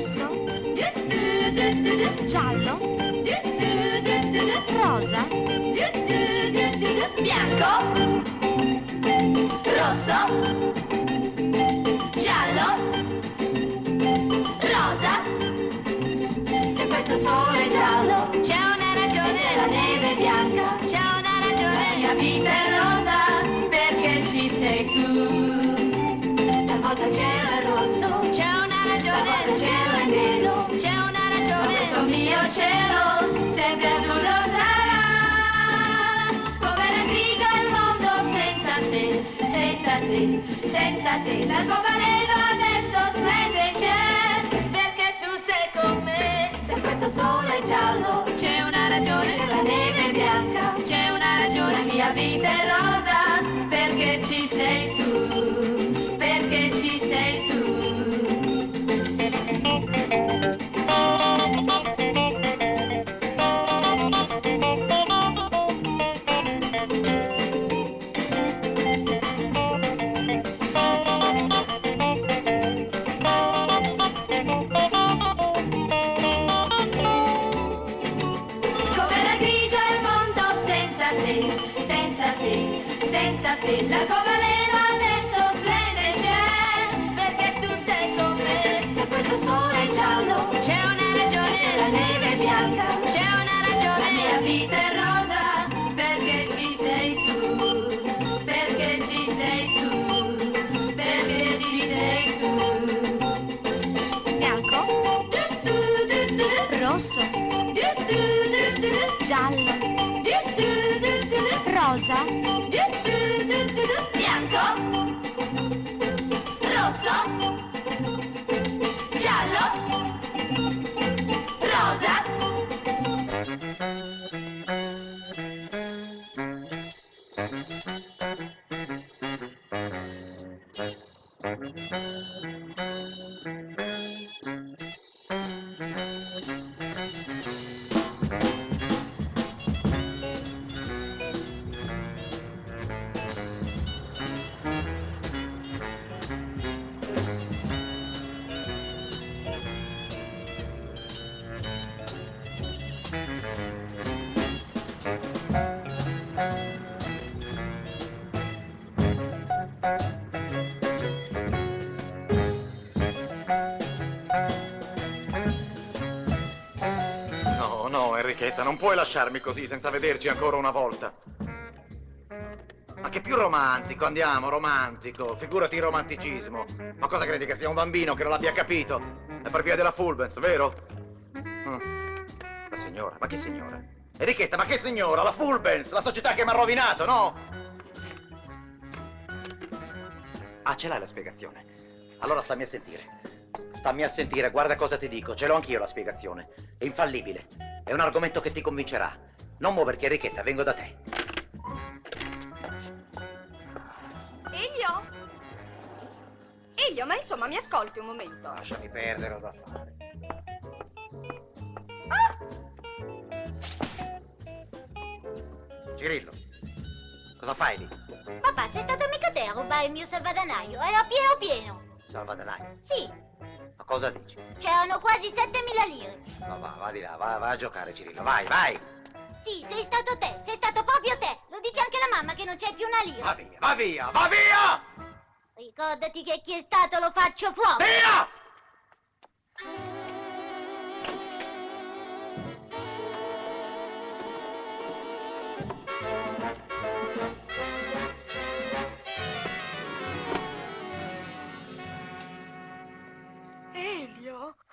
rosso, giallo, rosa, bianco, rosso, giallo, rosa. Se questo sole è giallo, c'è una ragione. Se la neve è bianca, c'è una ragione. La mia vita è rosa perché ci sei tu. Talvolta il cielo è rosso, c'è una ragione. Talvolta il cielo è nero, c'è una ragione. Ma questo mio cielo sempre azzurro sarà. Come era grigio il mondo senza te, senza te, senza te. L'arcobaleno adesso splende, c'è perché tu sei con me. Se questo sole è giallo, c'è una ragione. Se la neve è bianca, c'è una ragione. La mia vita è rosa perché ci sei tu, perché ci sei tu. Senza te, l'arcobaleno adesso splende, c'è perché tu sei con me. Se questo sole è giallo, c'è una ragione. Se la neve è bianca, c'è una ragione. La mia vita è rosa perché ci sei tu, perché ci sei tu, perché ci sei tu. bianco, rosso, giallo, rosa, bianco, rosso, giallo, rosa. Enrichetta, non puoi lasciarmi così senza vederci ancora una volta. Ma che più romantico, andiamo, romantico. Figurati il romanticismo. Ma cosa credi che sia un bambino che non l'abbia capito? È per via della Fulbens, vero? La signora, ma che signora? Enrichetta, ma che signora? La Fulbens, la società che mi ha rovinato, no? Ah, ce l'hai la spiegazione? Allora stammi a sentire. Stammi a sentire, guarda cosa ti dico, ce l'ho anch'io la spiegazione. È infallibile. È un argomento che ti convincerà. Non muoverti, Enrichetta, vengo da te. Elio, ma insomma, mi ascolti un momento. Lasciami perdere, ho da fare. Cirillo, cosa fai lì? Papà, sei stato mica te a rubare il mio salvadanaio? Era pieno. Salvadanaio? Sì. Ma cosa dici? C'erano quasi 7.000 lire. Va di là, va a giocare, Cirillo, vai, vai! Sì, sei stato te, sei stato proprio te. Lo dice anche la mamma che non c'è più una lira. Va via, va via, va via! Ricordati che chi è stato lo faccio fuori. Via!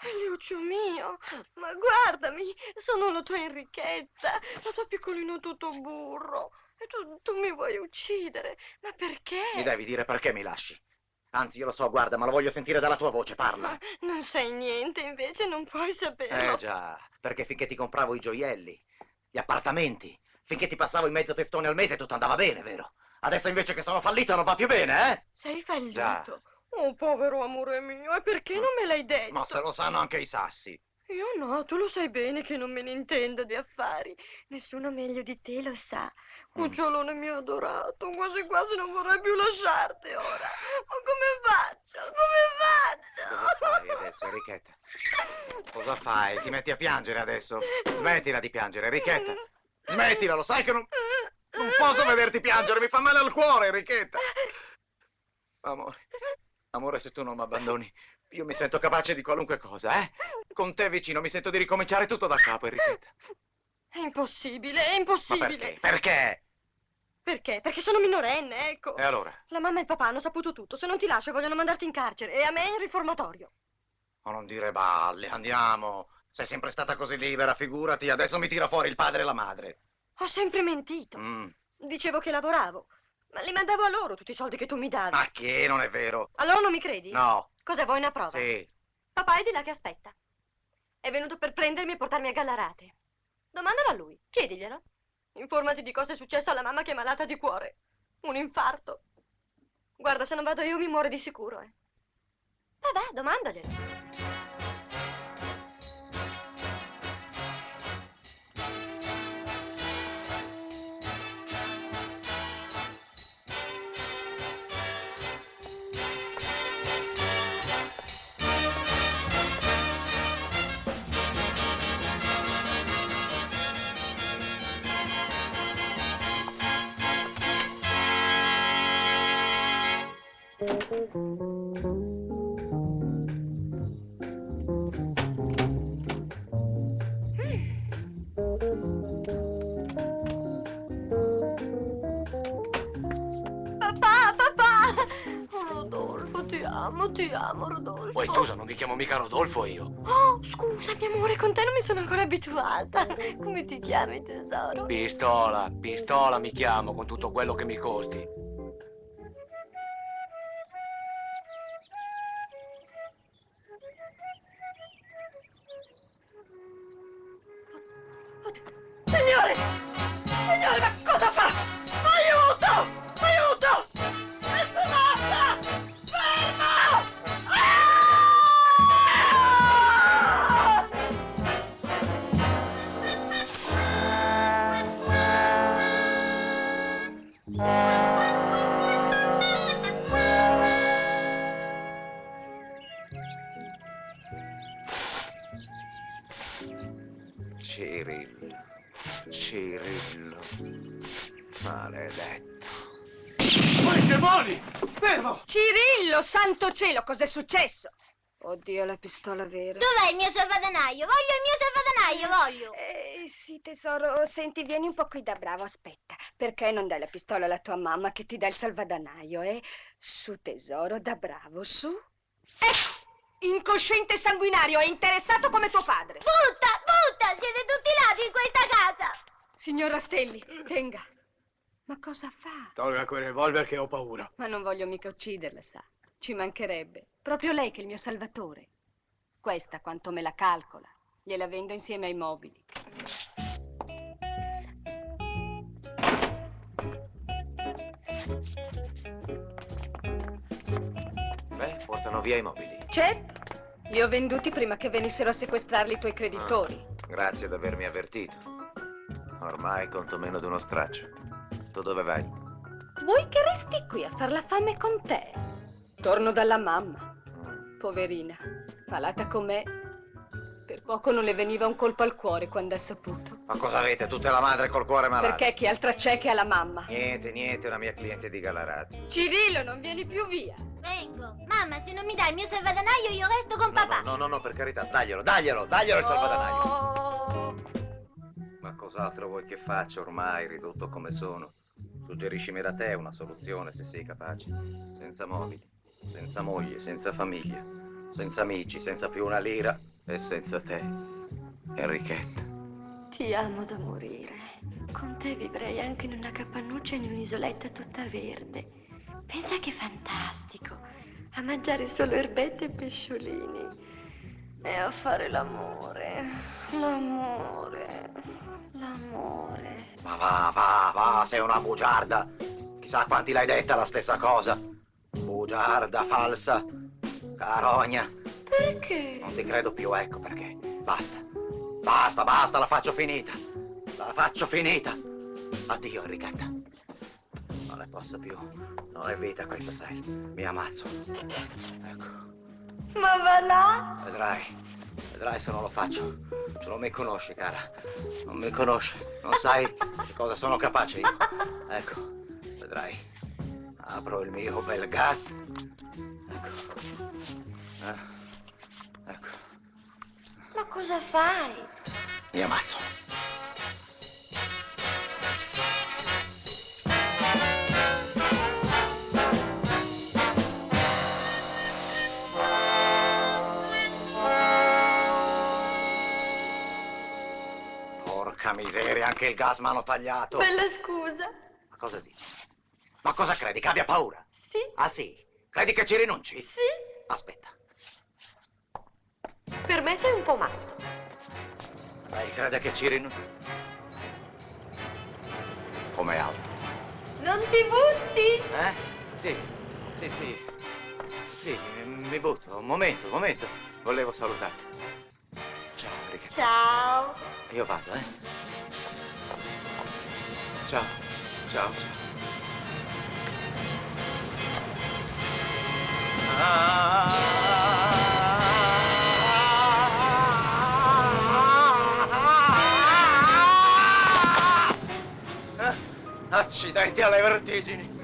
Eliuccio mio, ma guardami, sono la tua Enrichetta, la tua piccolino tutto burro. E tu mi vuoi uccidere, ma perché? Mi devi dire perché mi lasci. Anzi, io lo so, guarda, ma lo voglio sentire dalla tua voce, parla. Ma non sai niente, invece non puoi saperlo. Già, perché finché ti compravo i gioielli, gli appartamenti, finché ti passavo in mezzo testone al mese tutto andava bene, vero? Adesso invece che sono fallito non va più bene, eh? Sei fallito? Già. Oh, povero amore mio, e perché non me l'hai detto? Ma se lo sanno anche i sassi. Io no, tu lo sai bene che non me ne intendo di affari. Nessuno meglio di te lo sa. Cucciolone mio adorato, quasi quasi non vorrei più lasciarti ora. Ma come faccio? Come faccio? Cosa fai adesso? successo, Enrichetta? Cosa fai? Ti metti a piangere adesso? Smettila di piangere, Enrichetta. Smettila, lo sai che non posso vederti piangere, mi fa male al cuore, Enrichetta. Amore, amore, se tu non mi abbandoni, io mi sento capace di qualunque cosa, eh? Con te vicino mi sento di ricominciare tutto da capo, Enrichetta. È impossibile, è Ma impossibile. perché? Perché? Perché? Perché sono minorenne, ecco. E allora? La mamma e il papà hanno saputo tutto. Se non ti lascio vogliono mandarti in carcere e a me in riformatorio. Ma non dire balle, andiamo. Sei sempre stata così libera, figurati, adesso mi tira fuori il padre e la madre. Ho sempre mentito. Dicevo che lavoravo, ma li mandavo a loro tutti i soldi che tu mi davi. Ma che? Non è vero? Allora non mi credi? No. Cos'è, vuoi una prova? Sì. Papà è di là che aspetta. È venuto per prendermi e portarmi a Gallarate. Domandalo a lui, chiediglielo. Informati di cosa è successo alla mamma che è malata di cuore. Un infarto. Guarda, se non vado io mi muore di sicuro, eh. Vabbè, domandaglielo. Ti amo, Rodolfo. Poi scusa, non mi chiamo mica Rodolfo io. Oh, scusa, mio amore, con te non mi sono ancora abituata. Come ti chiami, tesoro? Pistola, pistola mi chiamo, con tutto quello che mi costi. Signore! Signore, ma cosa fa? Aiuto! Aiuto! Basta! Fermo! Cirillo, maledetto. Poi demoni! Fermo! Cirillo, santo cielo, cos'è successo? Oddio, la pistola vera. Dov'è il mio salvadanaio? Voglio il mio salvadanaio, voglio. Sì, tesoro, senti, vieni un po' qui da bravo, aspetta. Perché non dai la pistola alla tua mamma che ti dà il salvadanaio, eh? Su, tesoro, da bravo, su. Ecco! Incosciente e sanguinario, è interessato come tuo padre. Butta, butta! Siete tutti ladri in questa casa! Signor Rastelli, tenga. Ma cosa fa? Tolga quel revolver che ho paura. Ma non voglio mica ucciderla, sa. Ci mancherebbe. Proprio lei che è il mio salvatore. Questa quanto me la calcola. Gliela vendo insieme ai mobili. Beh, portano via i mobili. Certo, li ho venduti prima che venissero a sequestrarli i tuoi creditori. Grazie ad avermi avvertito. Ormai conto meno di uno straccio. Tu dove vai? Vuoi che resti qui a far la fame con te? Torno dalla mamma. Poverina, malata com'è. Per poco non le veniva un colpo al cuore quando ha saputo. Ma cosa avete? Tutta la madre col cuore malato? Perché chi altra c'è che ha la mamma? Niente, una mia cliente di Gallarate. Cirillo, non vieni più via. Vengo. Mamma, se non mi dai il mio salvadanaio io resto con papà. No, per carità, daglielo il salvadanaio. Oh. Ma cos'altro vuoi che faccia ormai, ridotto come sono? Suggeriscimi da te una soluzione se sei capace. Senza mobili, senza moglie, senza famiglia, senza amici, senza più una lira e senza te, Enrichetta. Ti amo da morire. Con te vivrei anche in una capannuccia in un'isoletta tutta verde. Pensa che fantastico. A mangiare solo erbette e pesciolini. E a fare l'amore. L'amore. Ma va, sei una bugiarda. Chissà quanti l'hai detta la stessa cosa. Bugiarda, falsa, carogna. Perché? Non ti credo più, ecco perché. Basta, la faccio finita. Addio, Enrichetta. Non ne posso più. Non è vita questa, sai. Mi ammazzo. Ecco. Ma va là? Vedrai se non lo faccio. Tu non mi conosci, cara. Non mi conosci. Non sai di cosa sono capace io. Ecco, vedrai. Apro il mio bel gas. Ecco. Ecco. Ma cosa fai? Mi ammazzo. Porca miseria, anche il gas m'hanno tagliato. Bella scusa. Ma cosa dici? Ma cosa credi? Che abbia paura? Sì, Ah sì? Credi che ci rinunci? sì. Aspetta. Per me sei un po' matto. Lei crede che ci rinunci? Com'è alto? Non ti butti? Eh? Sì, sì, sì. Sì, mi butto. Un momento. Volevo salutarti. Ciao, Enrica. Ciao. Io vado, eh? Ciao. Ciao. Accidenti alle vertigini.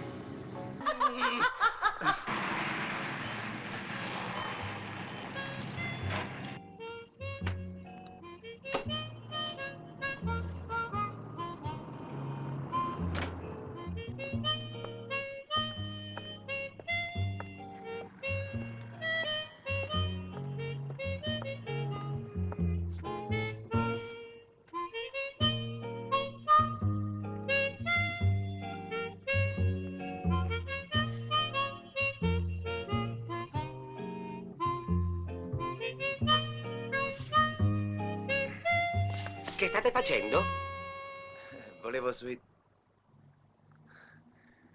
Che state facendo?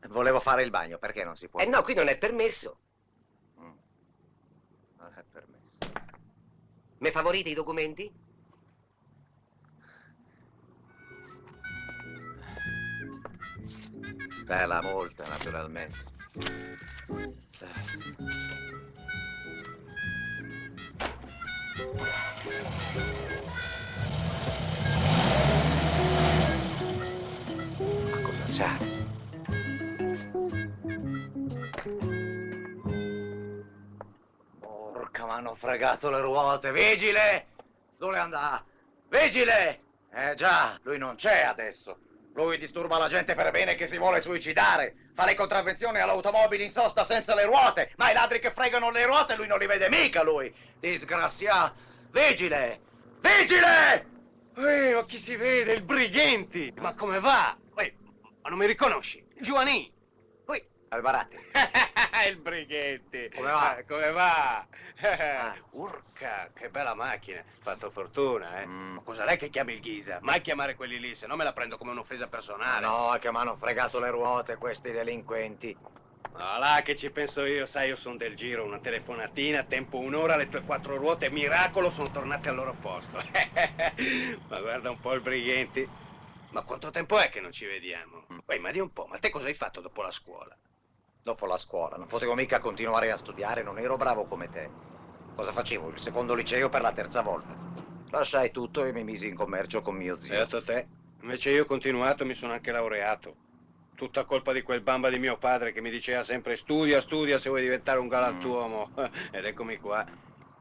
Volevo fare il bagno, perché non si può? No, qui non è permesso. Non è permesso. Mi favorite i documenti? Beh, la multa, naturalmente. Ma cosa c'è? Porca, m'hanno fregato le ruote. Vigile! Dove andà? Vigile! Già, lui non c'è adesso. Lui disturba la gente per bene che si vuole suicidare. Fa le contravvenzioni all'automobile in sosta senza le ruote. Ma i ladri che fregano le ruote lui non li vede mica, lui. Disgraziato. Vigile! Vigile! Ma chi si vede? Il Brighenti! Ma come va? Ma non mi riconosci? Giovanni! Albaratti. Il Brighenti! Come va? Come va? Ah. Urca, che bella macchina! Fatto fortuna, eh? Mm. Ma cosa lei che chiami il Ghisa? Mai chiamare quelli lì, se no me la prendo come un'offesa personale. No, è che mi hanno fregato le ruote questi delinquenti. Ma là che ci penso io, sai, io sono del giro, una telefonatina, tempo un'ora, le tue 4 ruote, miracolo, sono tornate al loro posto. Ma guarda un po' il Brighenti. Ma quanto tempo è che non ci vediamo? Ma di un po', ma te cosa hai fatto dopo la scuola? Dopo la scuola, non potevo mica continuare a studiare, non ero bravo come te. Cosa facevo? Il secondo liceo per la terza volta. Lasciai tutto e mi misi in commercio con mio zio. Beato te. Invece io ho continuato e mi sono anche laureato. Tutta colpa di quel bamba di mio padre che mi diceva sempre studia, studia se vuoi diventare un galantuomo. Ed eccomi qua.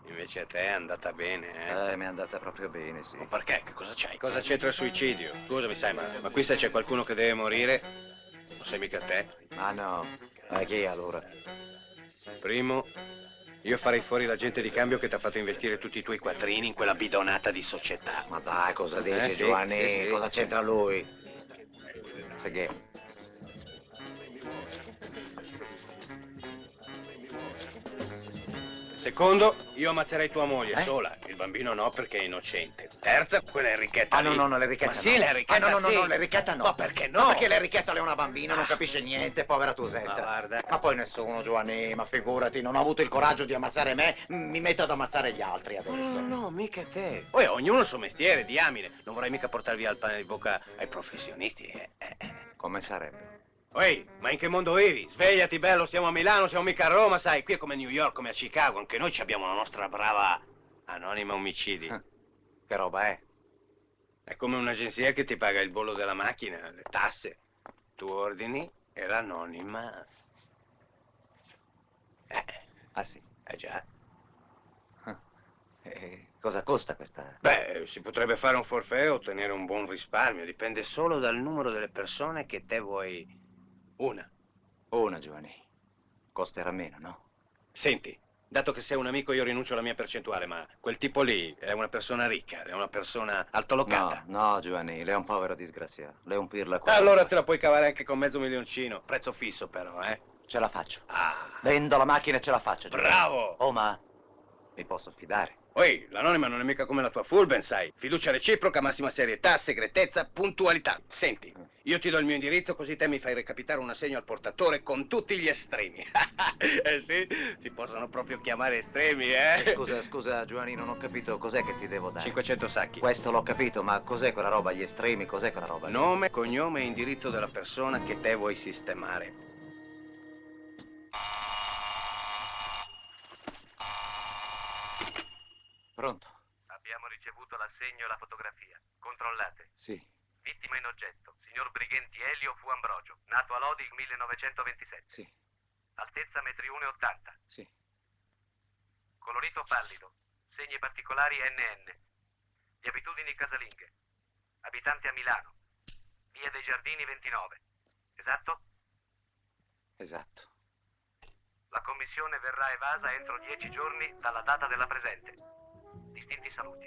Invece a te è andata bene, eh? Mi è andata proprio bene, sì. Ma perché? Che cosa c'hai? Cosa c'entra il suicidio? Scusami, sai, ma qui se c'è qualcuno che deve morire, non sei mica te. Ma no. Chi allora? Primo, io farei fuori la gente di cambio che ti ha fatto investire tutti i tuoi quattrini in quella bidonata di società. Ma dai, cosa dici, Sì, Giovanni? sì, sì. Cosa c'entra lui? Sai che? Secondo, io ammazzerei tua moglie Eh? sola. Il bambino no, perché è innocente. Terza, quella Enrichetta Ah, lì. no, l'Enrichetta Ma sì, no. l'Enrichetta Ah, no, sì. l'Enrichetta no. Ma perché no? Ma perché l'Enrichetta è una bambina, non capisce niente, povera Tusetta. Ma guarda. Ma poi nessuno, Giovanni, ma figurati, non ho avuto il coraggio di ammazzare me, mi metto ad ammazzare gli altri adesso. No, mica te. Poi ognuno il suo mestiere, diamine. Non vorrei mica portare via il pane di bocca ai professionisti. Come sarebbe? Ehi, ma in che mondo vivi? Svegliati, bello, siamo a Milano, siamo mica a Roma, sai? Qui è come New York, come a Chicago, anche noi ci abbiamo la nostra brava anonima omicidi. Che roba è? È come un'agenzia che ti paga il bollo della macchina, le tasse. Tu ordini e l'anonima... Ah sì? già. E cosa costa questa? Beh, si potrebbe fare un forfait e ottenere un buon risparmio. Dipende solo dal numero delle persone che te vuoi... Una. Una, Giovanni. Costerà meno, no? Senti, dato che sei un amico io rinuncio alla mia percentuale, ma quel tipo lì è una persona ricca, è una persona altolocata. No, Giovanni, lei è un povero disgraziato. Lei è un pirla qua. Allora te la puoi cavare anche con mezzo milioncino. Prezzo fisso però, eh? Ce la faccio. Ah, Vendo la macchina e ce la faccio, Giovanni. bravo! Oh, ma mi posso fidare? Poi, l'anonima non è mica come la tua Fulben, sai. Fiducia reciproca, massima serietà, segretezza, puntualità. Senti, io ti do il mio indirizzo così te mi fai recapitare un assegno al portatore con tutti gli estremi. Eh sì, si possono proprio chiamare estremi, eh? Scusa, Giovanni, non ho capito cos'è che ti devo dare. 500 sacchi. Questo l'ho capito, ma cos'è quella roba? Gli estremi, cos'è quella roba? Nome, cognome e indirizzo della persona che te vuoi sistemare. Pronto? Abbiamo ricevuto l'assegno e la fotografia. Controllate. Sì. Vittima in oggetto, signor Brighenti Elio Fu Ambrogio, nato a Lodi 1927. Sì. Altezza 1,80 m. Sì. Colorito pallido. Segni particolari NN. Di abitudini casalinghe. Abitante a Milano. Via dei Giardini 29. Esatto? Esatto. La commissione verrà evasa entro 10 giorni dalla data della presente. Distinti saluti.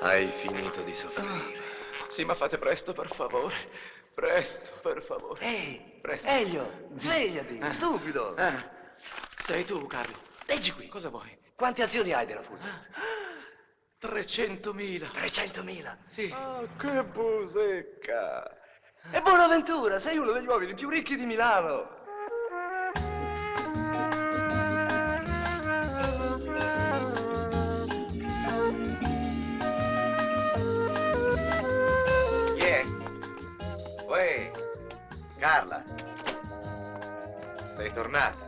Hai finito di soffrire. Sì, ma fate presto, per favore. Presto, per favore. Ehi, Presto. Elio, svegliati, Ah. stupido. Sei tu, Carlo. Leggi qui. Cosa vuoi? Quante azioni hai della Fulvez? 300.000. 300.000. Sì. Che busecca. E Bonaventura, sei uno degli uomini più ricchi di Milano. Chi è? Uè, Carla. Sei tornata.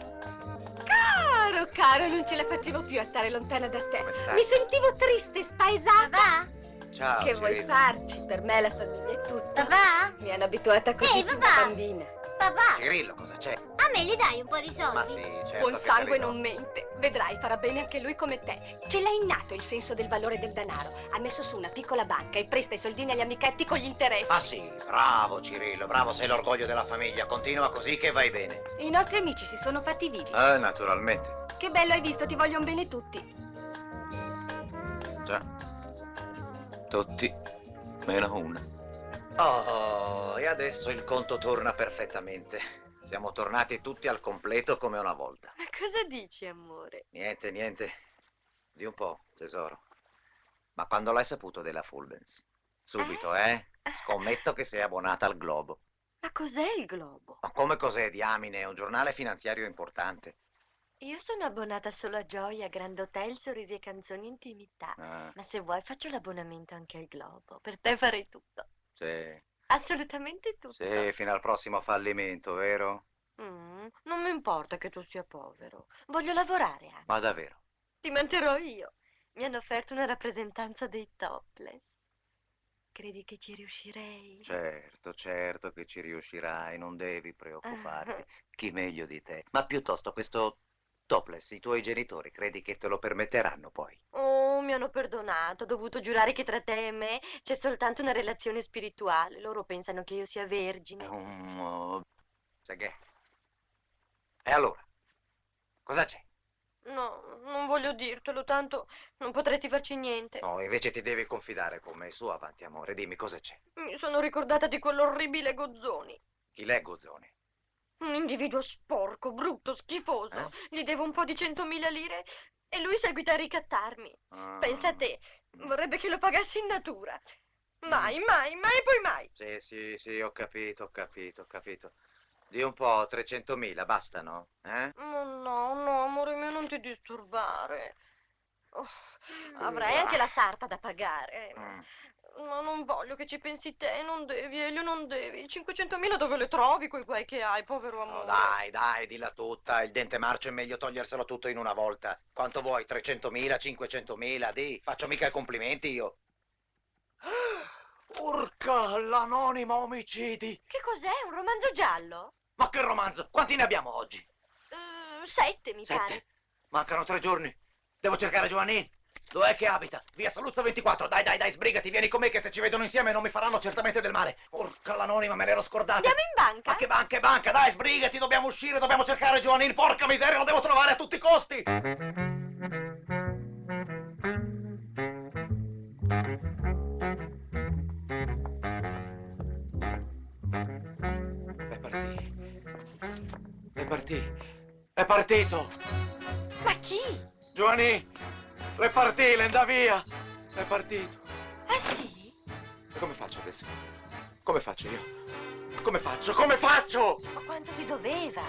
Caro, non ce la facevo più a stare lontana da te. Come stai? Mi sentivo triste, spaesata. Papà? Ciao, Che vuoi Cirilla. farci? Per me la famiglia è tutta. Papà? Mi hanno abituata così Ehi, fin papà! da bambina. Papà? Cirillo, cosa c'è? A me gli dai un po' di soldi? Ma sì, certo. Buon che te sangue li do. non mente. Vedrai, farà bene anche lui come te. Ce l'ha innato il senso del valore del denaro. Ha messo su una piccola banca e presta i soldini agli amichetti con gli interessi. Ah sì, bravo Cirillo, bravo, sei l'orgoglio della famiglia. Continua così che vai bene. I nostri amici si sono fatti vivi. Naturalmente. Che bello hai visto, ti vogliono bene tutti. Già. Tutti, meno una. Oh, e adesso il conto torna perfettamente. Siamo tornati tutti al completo come una volta. Ma cosa dici, amore? Niente. Di un po', tesoro. Ma quando l'hai saputo della Fulbens? Subito, eh? Scommetto che sei abbonata al Globo. Ma cos'è il Globo? Ma come cos'è, diamine? È un giornale finanziario importante. Io sono abbonata solo a Gioia, Grand Hotel, Sorrisi e Canzoni Intimità. Ah, Ma se vuoi faccio l'abbonamento anche al Globo. Per te farei tutto. sì. Assolutamente tutto. Sì, fino al prossimo fallimento, vero? Non mi importa che tu sia povero. Voglio lavorare anche. Ma davvero? Ti manterrò io. Mi hanno offerto una rappresentanza dei topless. Credi che ci riuscirei? Certo, certo che ci riuscirai, non devi preoccuparti. Chi meglio di te? Ma piuttosto questo topless, i tuoi genitori, credi che te lo permetteranno poi? Oh, mi hanno perdonato. Ho dovuto giurare che tra te e me c'è soltanto una relazione spirituale. Loro pensano che io sia vergine. Sai che? E allora? Cosa c'è? No, non voglio dirtelo, tanto non potresti farci niente. No, invece ti devi confidare con me. Su, avanti, amore, dimmi cosa c'è. Mi sono ricordata di quell'orribile Gozzoni. Chi leggo, Zoni? Un individuo sporco, brutto, schifoso. Gli devo un po' di 100.000 lire e lui seguita a ricattarmi. Pensa a te, vorrebbe che lo pagassi in natura. Mai, mai, mai e poi mai. Sì, ho capito. Di un po', 300.000, bastano? No, amore mio, non ti disturbare. Oh, avrei anche la sarta da pagare. Ma non voglio che ci pensi te, non devi, Elio, non devi. 500.000 dove le trovi quei guai che hai, povero amore? No, dai, dilla tutta. Il dente marcio è meglio toglierselo tutto in una volta. Quanto vuoi? 300.000, 500.000? Di, faccio mica i complimenti io. Urca, l'anonimo omicidi. Che cos'è? Un romanzo giallo? Ma che romanzo? Quanti ne abbiamo oggi? 7, mi 7. pare. Mancano 3 giorni. Devo cercare Giovanni. Dov'è che abita? Via Saluzzo 24. Dai, sbrigati, vieni con me che se ci vedono insieme non mi faranno certamente del male. Porca l'anonima, me l'ero scordata. Andiamo in banca? Ma che banca? Dai, sbrigati, dobbiamo uscire, dobbiamo cercare Giovanni. Porca miseria, lo devo trovare a tutti i costi. È partito. Ma chi? Giovanni, è partito, andà via. È partito. Ah sì? E come faccio adesso? Come faccio io? Come faccio? Ma quanto ti doveva?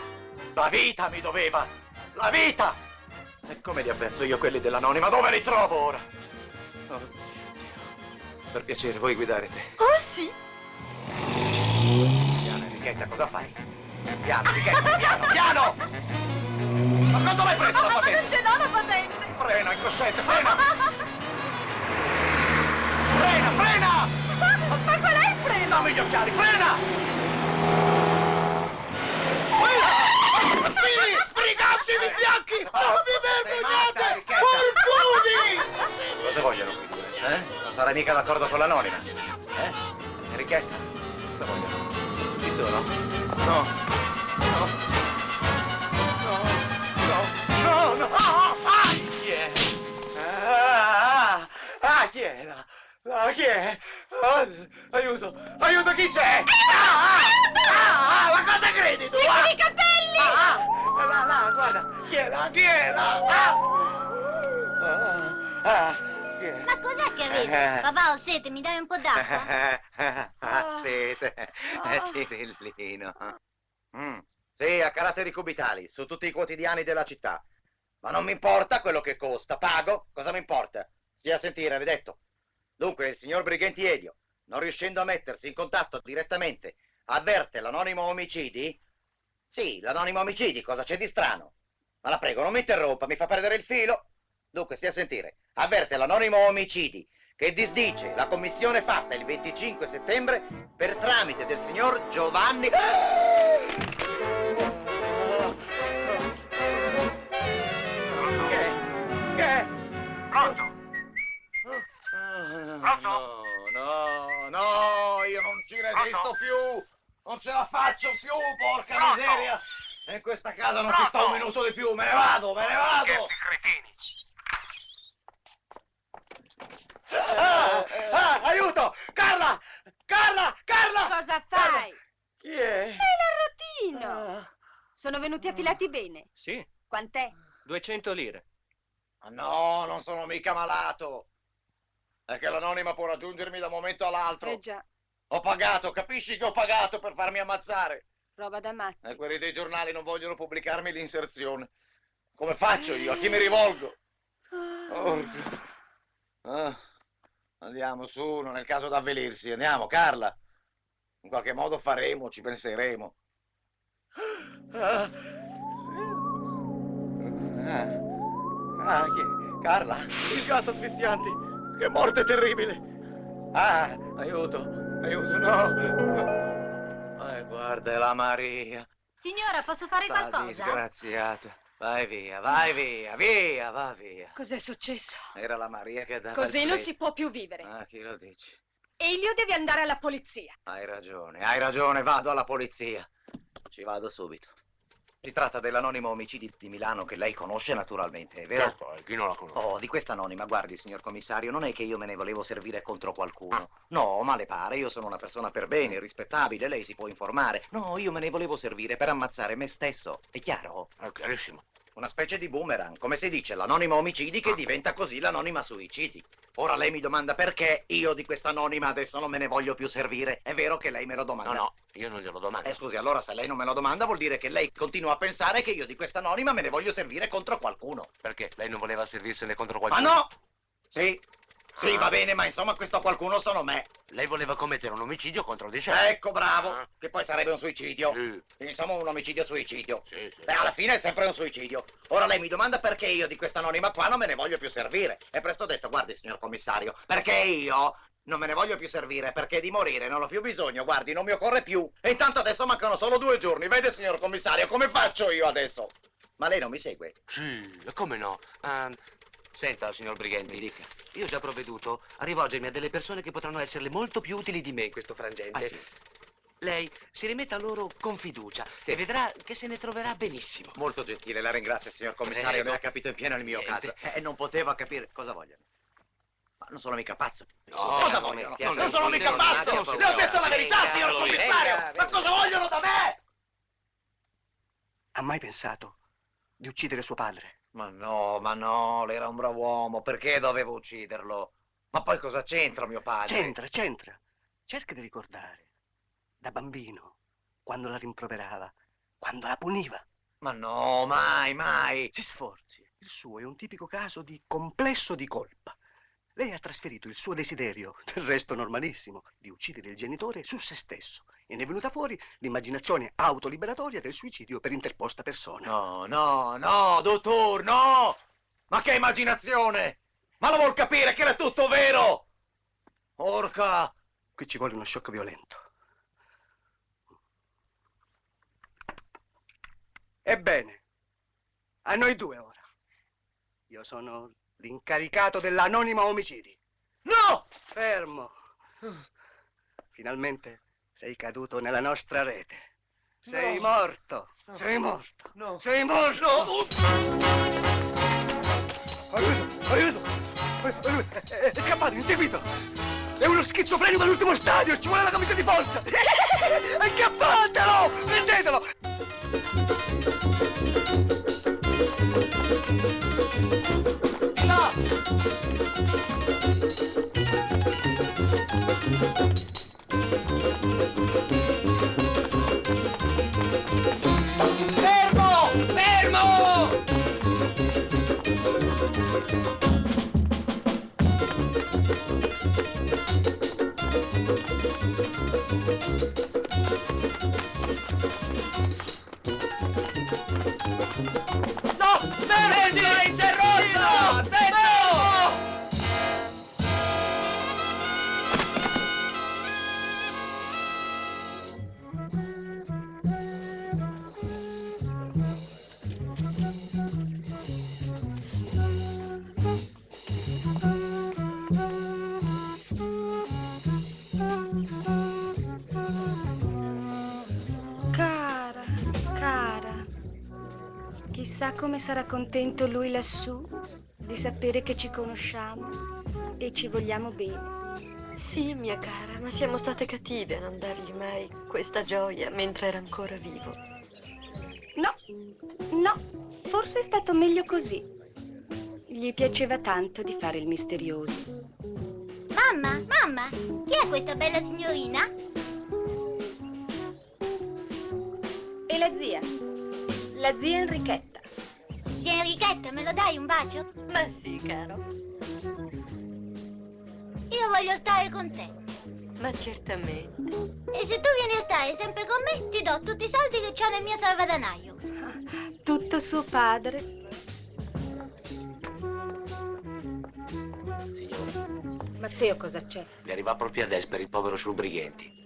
La vita mi doveva! La vita! E come li avverto io quelli dell'anonima? Dove li trovo ora? Oh, Dio. Per piacere, vuoi guidare te? Oh sì! Piano, Enrichetta, cosa fai? Piano, Enrichetta, piano! Ma quando l'hai preso la patente? Non ce l'ho la patente! Frena, incosciente, frena! Frena! Ma qual è il freno? Dammi gli occhiali, frena! Assassini! Briganti bianchi! Non vi vergognate! Fortuni! Cosa vogliono quei due? Non sarai mica d'accordo con l'anonima? Enrichetta? Cosa vogliono? Chi sono? No! Chi è? Chi era? Chi è? Aiuto, chi c'è? Ma cosa credi tu? I capelli! Là, guarda, chi era? Chi è? Ma cos'è che avete? Papà, ho sete, mi dai un po' d'acqua? Sete, Cirillino. Sì, a caratteri cubitali, su tutti i quotidiani della città. Ma non mi importa quello che costa, pago, cosa mi importa? Stia a sentire, l'hai detto. Dunque, il signor Brighenti Elio, non riuscendo a mettersi in contatto direttamente, avverte l'anonimo omicidi? Sì, l'anonimo omicidi, cosa c'è di strano? Ma la prego, non mi interrompa, mi fa perdere il filo. Dunque, stia a sentire, avverte l'anonimo omicidi che disdice la commissione fatta il 25 settembre per tramite del signor Giovanni... Che? Pronto? Pronto? No, io non ci resisto più! Non ce la faccio più, porca Pronto? miseria! E in questa casa non ci sto un minuto di più, me ne vado! Che cretini! Aiuto! Carla! Cosa fai? Chi è? Sei l'arrotino! Sono venuti affilati bene. Sì, Quant'è? 200 lire. Ma no, non sono mica malato! È che l'anonima può raggiungermi da un momento all'altro. Già, Ho pagato, capisci che ho pagato per farmi ammazzare? roba da matti. E quelli dei giornali non vogliono pubblicarmi l'inserzione. Come faccio io? A chi mi rivolgo? Andiamo su, non è il caso d'avvelirsi. Andiamo, Carla. In qualche modo faremo, ci penseremo. Chi è? Carla, il gas asfissianti. Che morte terribile. Ah, aiuto, aiuto, no. Guarda, è la Maria. Signora, posso fare Sta qualcosa? disgraziata. Vai via, vai via, via, va via. Cos'è successo? Era la Maria che dava Così il non freddo. si può più vivere. Ah, chi lo dice? Elio deve andare alla polizia. Hai ragione, vado alla polizia. Ci vado subito. Si tratta dell'anonimo omicidi di Milano che lei conosce naturalmente, è vero? Che poi, chi non la conosce? Oh, di questa anonima, guardi, signor commissario, non è che io me ne volevo servire contro qualcuno. No, ma le pare, io sono una persona per bene, rispettabile, lei si può informare. No, io me ne volevo servire per ammazzare me stesso, è chiaro? È chiarissimo. Una specie di boomerang, come si dice, l'anonima omicidi che diventa così l'anonima suicidi. Ora lei mi domanda perché io di questa anonima adesso non me ne voglio più servire. È vero che lei me lo domanda? No, io non glielo domando. Scusi, allora se lei non me lo domanda vuol dire che lei continua a pensare che io di questa anonima me ne voglio servire contro qualcuno. Perché? Lei non voleva servirsene contro Ma qualcuno? no! Sì, va bene, ma insomma questo qualcuno sono me. Lei voleva commettere un omicidio contro di sé. Ecco, bravo, Ah. che poi sarebbe un suicidio. Sì. Insomma un omicidio-suicidio. Sì. Beh, alla fine è sempre un suicidio. Ora lei mi domanda perché io di questa anonima qua non me ne voglio più servire. E presto detto, guardi, signor commissario, perché io non me ne voglio più servire, perché di morire non ho più bisogno, guardi, non mi occorre più. E intanto adesso mancano solo 2 giorni, vede, signor commissario, come faccio io adesso? Ma lei non mi segue? Sì, e come no? Senta, signor Brighenti, Mi dica. io ho già provveduto a rivolgermi a delle persone che potranno esserle molto più utili di me in questo frangente. Ah, sì? Lei si rimetta a loro con fiducia e vedrà che se ne troverà benissimo. Molto gentile, la ringrazio, signor commissario, Prego. mi ha capito in pieno il mio Niente. caso. E non potevo capire cosa vogliono. Ma non sono mica pazzo. No, cosa non vogliono? mettiate Non sono mica non pazzo! abbiamo Le ho detto la paura. verità, Venga, signor commissario! venga, Ma cosa vogliono da me? Ha mai pensato di uccidere suo padre? Ma no, lei era un bravo uomo, perché dovevo ucciderlo? Ma poi cosa c'entra mio padre? C'entra. Cerca di ricordare. Da bambino, quando la rimproverava, quando la puniva. Ma no, mai. Si sforzi. Il suo è un tipico caso di complesso di colpa. Lei ha trasferito il suo desiderio, del resto normalissimo, di uccidere il genitore su se stesso. E ne è venuta fuori l'immaginazione autoliberatoria del suicidio per interposta persona. No, dottor, no! Ma che immaginazione! Ma lo vuol capire che era tutto vero? Orca! Qui ci vuole uno shock violento. Ebbene, a noi due ora. Io sono l'incaricato dell'anonima omicidi. No! Fermo. Finalmente sei caduto nella nostra rete. Sei morto. Sei morto. No. Sei morto. Aiuto. È scappato, inseguito. È uno schizofrenico all'ultimo stadio. Ci vuole la camicia di forza. Acchiappatelo. Prendetelo. Fermo! No! Fermo! interrotto! Fermo! Cara, chissà come sarà contento lui lassù di sapere che ci conosciamo e ci vogliamo bene. Sì, mia cara, ma siamo state cattive a non dargli mai questa gioia mentre era ancora vivo. No, forse è stato meglio così. Gli piaceva tanto di fare il misterioso. Mamma, chi è questa bella signorina? E la zia Enrichetta. Zia Enrichetta, me lo dai un bacio? Ma sì, caro. Io voglio stare con te. Ma certamente. E se tu vieni a stare sempre con me, ti do tutti i soldi che c'ho nel mio salvadanaio. Tutto suo padre. Matteo, cosa c'è? Mi arriva proprio adesso per il povero Sulbrighenti.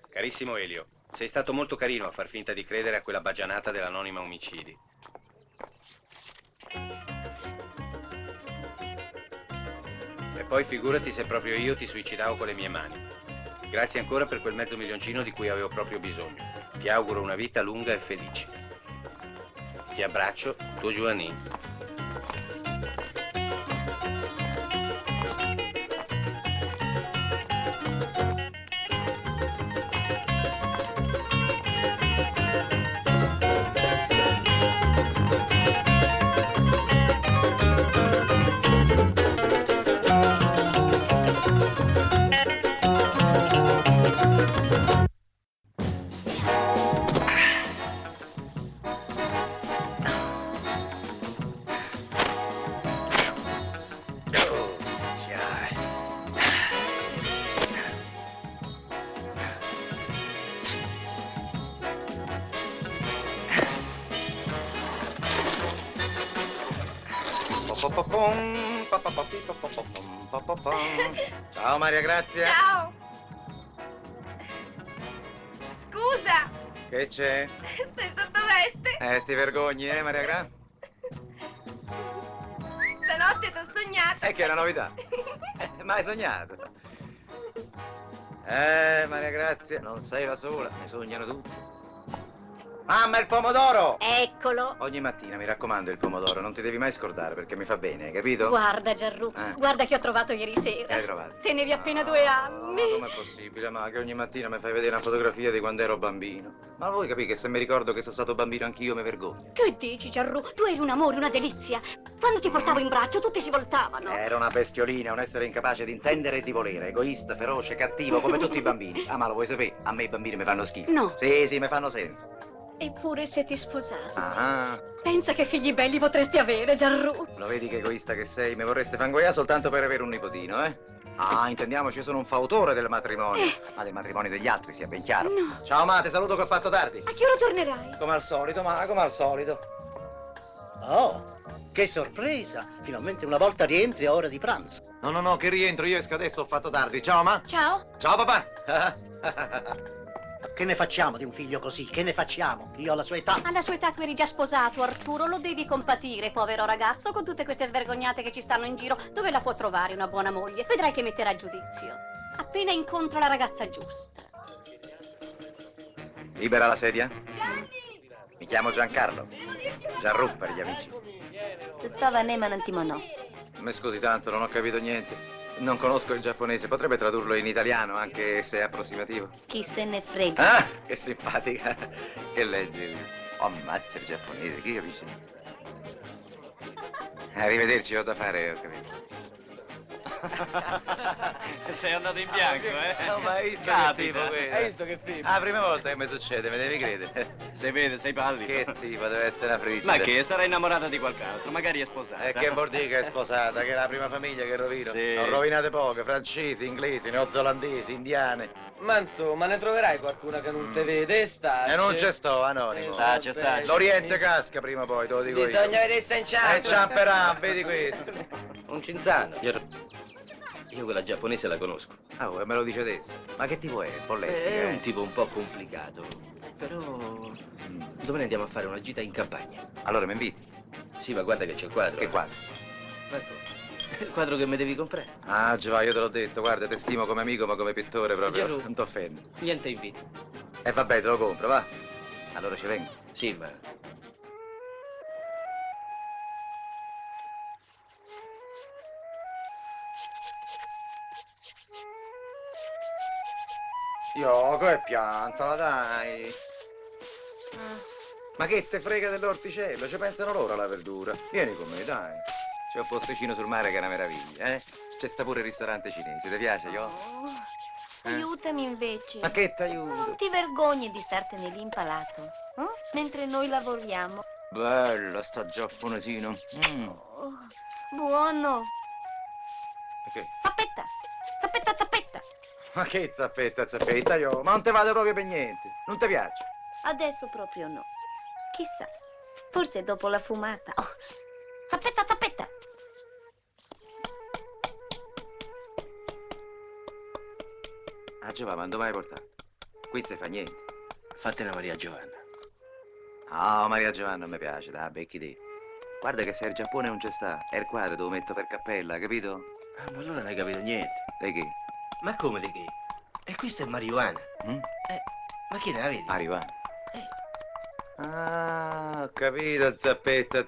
Carissimo Elio, sei stato molto carino a far finta di credere a quella baggianata dell'anonima omicidi. E poi figurati se proprio io ti suicidavo con le mie mani. Grazie ancora per quel mezzo milioncino di cui avevo proprio bisogno. Ti auguro una vita lunga e felice. Ti abbraccio, tuo Giovannino. Ciao Maria Grazia. Ciao! Scusa, Che c'è? sei sottoveste? Ti vergogni, Maria Grazia? Stanotte t'ho sognato. Che è una novità. Mai sognato. Maria Grazia, non sei la sola, ne sognano tutti. Mamma, il pomodoro! Eccolo. Ogni mattina, mi raccomando, il pomodoro, non ti devi mai scordare perché mi fa bene, hai capito? Guarda, Gianru, guarda che ho trovato ieri Che sera. hai trovato? Tenevi appena 2 anni. Ma com'è possibile? Ma che ogni mattina mi fai vedere una fotografia di quando ero bambino. Ma voi capite che se mi ricordo che sono stato bambino anch'io mi vergogno. Che dici, Gianru? Tu eri un amore, una delizia. Quando ti portavo in braccio tutti si voltavano. Era una bestiolina, un essere incapace di intendere e di volere, egoista, feroce, cattivo, come tutti i bambini. Ah, ma lo vuoi sapere? A me i bambini mi fanno schifo. No. Sì, mi fanno senso. Eppure se ti sposassi. Ah, Pensa che figli belli potresti avere, Gianru. lo vedi che egoista che sei? Mi vorreste fangoiare soltanto per avere un nipotino, eh? Ah, intendiamoci, io sono un fautore del matrimonio. Ma del matrimonio degli altri, sia ben chiaro. No. Ciao, ma ti saluto che ho fatto tardi. A che ora tornerai? Come al solito, ma come al solito. Oh, che sorpresa! Finalmente una volta rientri a ora di pranzo. No, che rientro, io esco adesso, ho fatto tardi. Ciao, ma. Ciao. Ciao, papà. Che ne facciamo di un figlio così? Che ne facciamo? Io alla sua età. Alla sua età tu eri già sposato, Arturo, lo devi compatire, povero ragazzo, con tutte queste svergognate che ci stanno in giro. Dove la può trovare una buona moglie? Vedrai che metterà giudizio. Appena incontra la ragazza giusta. Libera la sedia? Mi chiamo Giancarlo. Gianru per gli amici. Stava ne manantimono. Mi scusi tanto, non ho capito niente. Non conosco il giapponese, potrebbe tradurlo in italiano, anche se è approssimativo. Chi se ne frega. Ah, che simpatica. Che leggi? Oh, ammazza il giapponese, chi capisce? Arrivederci, ho da fare, ho capito. Sei andato in bianco, No, ma hai visto Capita. che tipo quello? Hai visto che film? Ah, la prima volta che mi succede, me devi credere. Se vede, sei pallido. Che tipo, deve essere una frigida. Ma che, sarà innamorata di qualcun altro, magari è sposata. E che vuol dire che è sposata? Che è la prima famiglia che rovino? Sì. Ho rovinate poche, francesi, inglesi, neozelandesi, indiane. Ma insomma, ne troverai qualcuna che non te vede, sta. E non ci sto, anonimo. Stace. L'Oriente casca prima o poi, te lo dico io. Bisogna vedere se inciampa. Ciamperà, vedi questo. Un cinzano. Io quella giapponese la conosco. Ah, me lo dice adesso. Ma che tipo è? Pollettica, È un tipo un po' complicato. Però domani andiamo a fare una gita in campagna. Allora mi inviti? Sì, ma guarda che c'è il quadro. Che quadro? Ecco, il quadro che mi devi comprare. Ah, Giova, io te l'ho detto, guarda, ti stimo come amico, ma come pittore proprio. Gianlu. Non ti offendo. Niente invito. E vabbè, te lo compro, va. Allora ci vengo. Sì, ma Ioco e piantala, dai. Ma che te frega dell'orticello? Ci pensano loro alla verdura. Vieni con me, dai. C'è un posticino sul mare che è una meraviglia, eh? C'è sta pure il ristorante cinese, ti piace, io? Oh, aiutami invece. Ma che t'aiuto? Non ti vergogni di startene lì impalato, mentre noi lavoriamo. Bello, sta giapponesino. Oh, buono. Perché? Zappetta, zappetta, zappetta. Ma che zappetta, io? Ma non te vado proprio per niente. Non ti piace? Adesso proprio no. Chissà, forse dopo la fumata. Oh, zappetta, zappetta. Ah, Giovanna, dove hai portato? Qui non si fa niente. Fatela Maria Giovanna. No, Maria Giovanna non mi piace, dai, becchi te. Guarda che se il Giappone non c'è sta, è il quadro te lo metto per cappella, capito? Ah, ma allora non hai capito niente. Di che? Ma come di che? E questa è marijuana. Mm? Ma chi ne la vedi? Marijuana. Ah, ho capito, zappetta,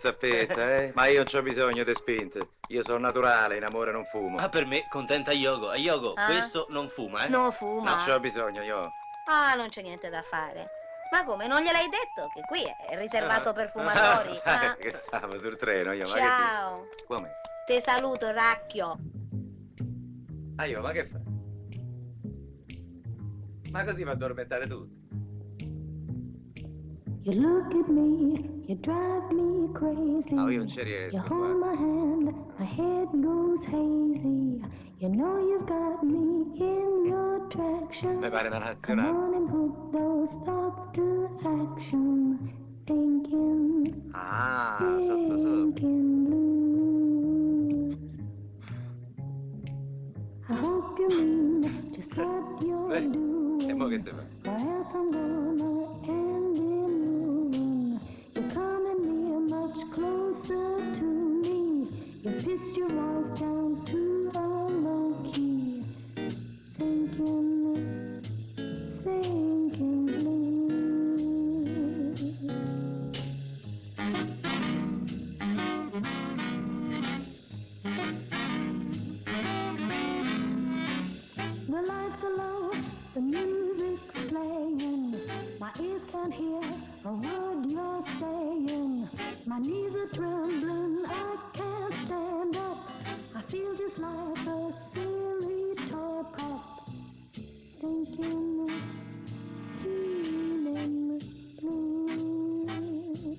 eh? Ma io non c'ho bisogno di spinte. Io sono naturale, in amore non fumo. Ah, per me, contenta Yogo. A Yogo, Ah? questo non fuma, eh? Non fuma. Non c'ho bisogno, io. Ah, non c'è niente da fare. Ma come, non gliel'hai detto che qui è riservato per fumatori? Ah? Che stavo sul treno, io, ma Ciao. che dici? Come? Te saluto, Racchio. Ah, io, ma che fai? Ma così va a addormentare tutto. You look at me, you drive me crazy. No, io non ci riesco, You hold my hand, my head goes hazy. You know you've got me in your traction. Mi pare una Come nazionale. on and put those thoughts to action. Thinking, Ah, sotto. thinking blues. I hope you mean just what you're doing. E mo che si fa? Or else I'm gonna end in ruin. You're coming near much closer to me. You've pitched your voice down to a low key. Thinking blues. The lights are low, the music's playing. My ears can't hear a word you're saying. My knees are trembling, I can't stand up. I feel just like a silly toy pup. Thinking, stealing blues.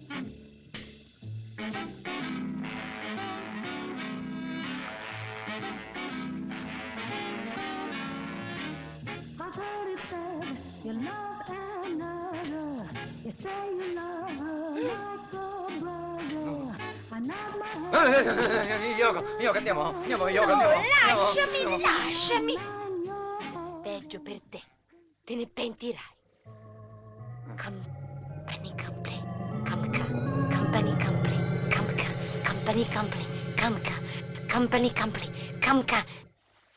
I've heard it said you love another. You say you love her like a brother. I nod my head. Yoga, andiamo, Yoga, Lasciami. Peggio per te. Te ne pentirai. Company complete. Company complete. Company complete. Company complete.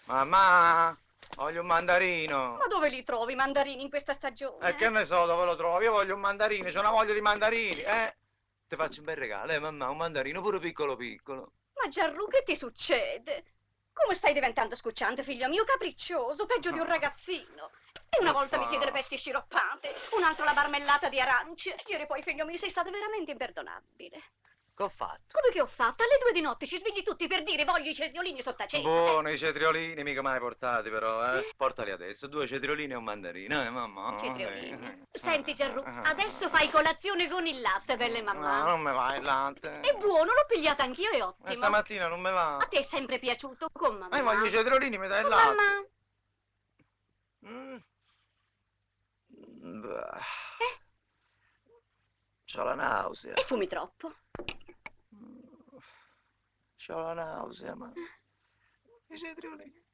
Mamma, voglio un mandarino. Ma dove li trovi i mandarini in questa stagione? E che ne so dove lo trovo? Io voglio un mandarino, c'ho una voglia di mandarini, eh? Ti faccio un bel regalo, mamma, un mandarino pure piccolo. Ma Gianlu, che ti succede? Come stai diventando scocciante, figlio mio, capriccioso, peggio di un ragazzino. E una volta mi chiede le pesti sciroppate, un'altra la marmellata di arance. Ieri poi, figlio mio, sei stato veramente imperdonabile. Che ho fatto? Come che ho fatto? Alle 2 di notte ci svegli tutti per dire voglio i cetriolini sott'acqua. Buono, i cetriolini, mica mai portati però, eh? Portali adesso, 2 cetriolini e un mandarino, mamma. Cetriolini. Senti, Gianlu, adesso fai colazione con il latte, belle mamma. No, non mi va il latte. È buono, l'ho pigliata anch'io, è ottimo. Stamattina non mi va. A te è sempre piaciuto con mamma. Ma io voglio i cetriolini, mi dai il Con latte. mamma. C'ho la nausea. E fumi troppo. C'ho la nausea, ma... I cetriolini.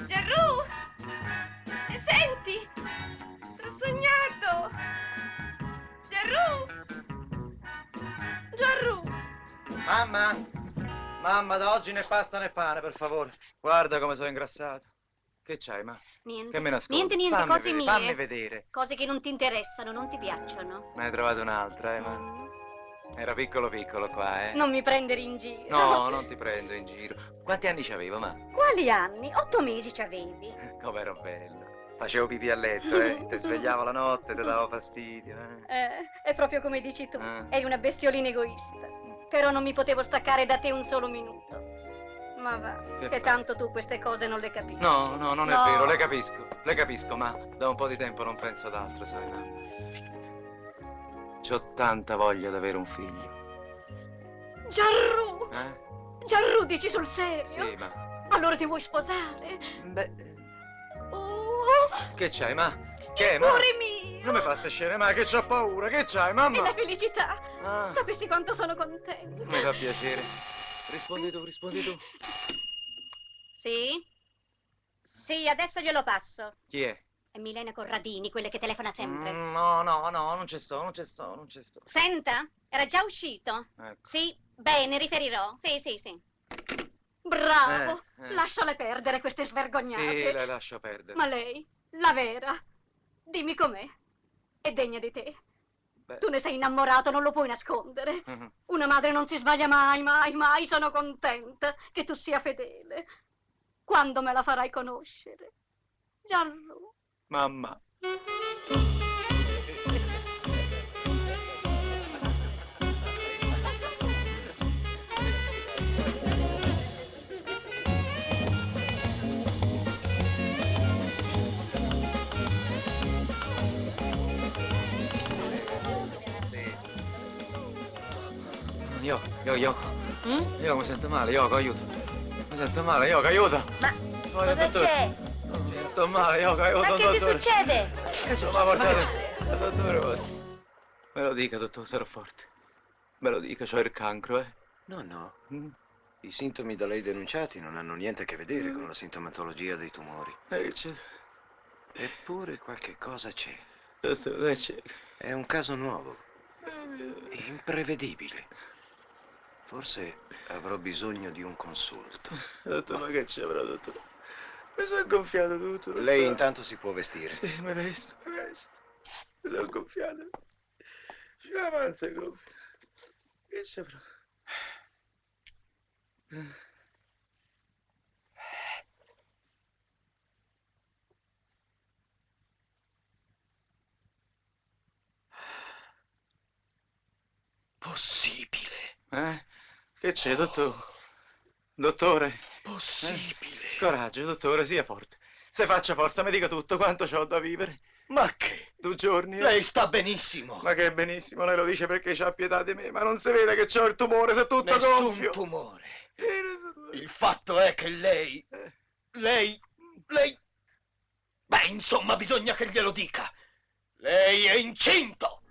Gerù! Senti! Ho sognato! Gerù! Mamma, da oggi né pasta né pane, per favore. Guarda come sono ingrassato. Che c'hai, ma? Niente. Che me nascondi? Niente, Fammi cose vedere, mie. fammi vedere. Cose che non ti interessano, non ti piacciono. Ne hai trovato un'altra, ma... Era piccolo piccolo qua, eh? Non mi prendere in giro. No, non ti prendo in giro. Quanti anni c'avevo, ma? Quali anni? 8 mesi c'avevi. Com'ero bello. Facevo pipì a letto, Ti svegliavo la notte, ti davo fastidio, È proprio come dici tu. Ah. Eri una bestiolina egoista. Però non mi potevo staccare da te un solo minuto. Ma va, Che che fai? tanto tu queste cose non le capisci. No, no, non è No. vero, le capisco, ma da un po' di tempo non penso ad altro, sai, mamma. C'ho tanta voglia di avere un figlio. Gianru! Eh? Gianru, dici sul serio? Sì, ma... Allora ti vuoi sposare? Beh, Oh, che c'hai, ma? Che, il ma? cuore mio! Non mi fa scene, ma che c'ho paura, che c'hai, E mamma? la felicità! Ah. Sapessi quanto sono contenta. Mi fa piacere. Rispondi tu. Sì? Sì, adesso glielo passo. Chi è? È Milena Corradini, quelle che telefona sempre. No, non ci sto. Senta, era già uscito? Ecco. Sì, bene, riferirò. Sì. Bravo! Eh. Lasciale perdere queste svergognate. Sì, le lascio perdere. Ma lei, la vera, dimmi com'è. È degna di te. Beh. Tu ne sei innamorato, non lo puoi nascondere. Mhm. Una madre non si sbaglia mai. Sono contenta che tu sia fedele. Quando me la farai conoscere? Gianlu. Mamma. Yoko. Io mi sento male, Yoko, aiuto. Mi sento male, Yoko, aiuto. Ma Voglio, cosa dottore. c'è? Sto male, Yoko, aiuto, Ma che ti dottore. succede? Insomma, guardate. Dottore, me lo dica, dottore, sarò forte. Me lo dica, c'ho il cancro, eh. No. I sintomi da lei denunciati non hanno niente a che vedere con la sintomatologia dei tumori. C'è. Eppure qualche cosa c'è. Dottore, c'è. È un caso nuovo, imprevedibile. Forse avrò bisogno di un consulto. Dottore, ma che c'è, però, dottore? Mi sono gonfiato tutto, dottore. Lei intanto si può vestire. Sì, mi vesto. Mi sono gonfiato. C'è la panza gonfia. Che c'è, però? Possibile. Che c'è, dottore? Dottore? Possibile. Coraggio, dottore, sia forte. Se faccia forza, mi dica tutto, quanto c'ho da vivere. Ma che? 2 giorni. Lei sta benissimo. Ma che benissimo, lei lo dice perché c'ha pietà di me, ma non si vede che c'ho il tumore, se tutto gonfio. Nessun tumore. Il fatto è che lei... Beh, insomma, bisogna che glielo dica. Lei è incinto.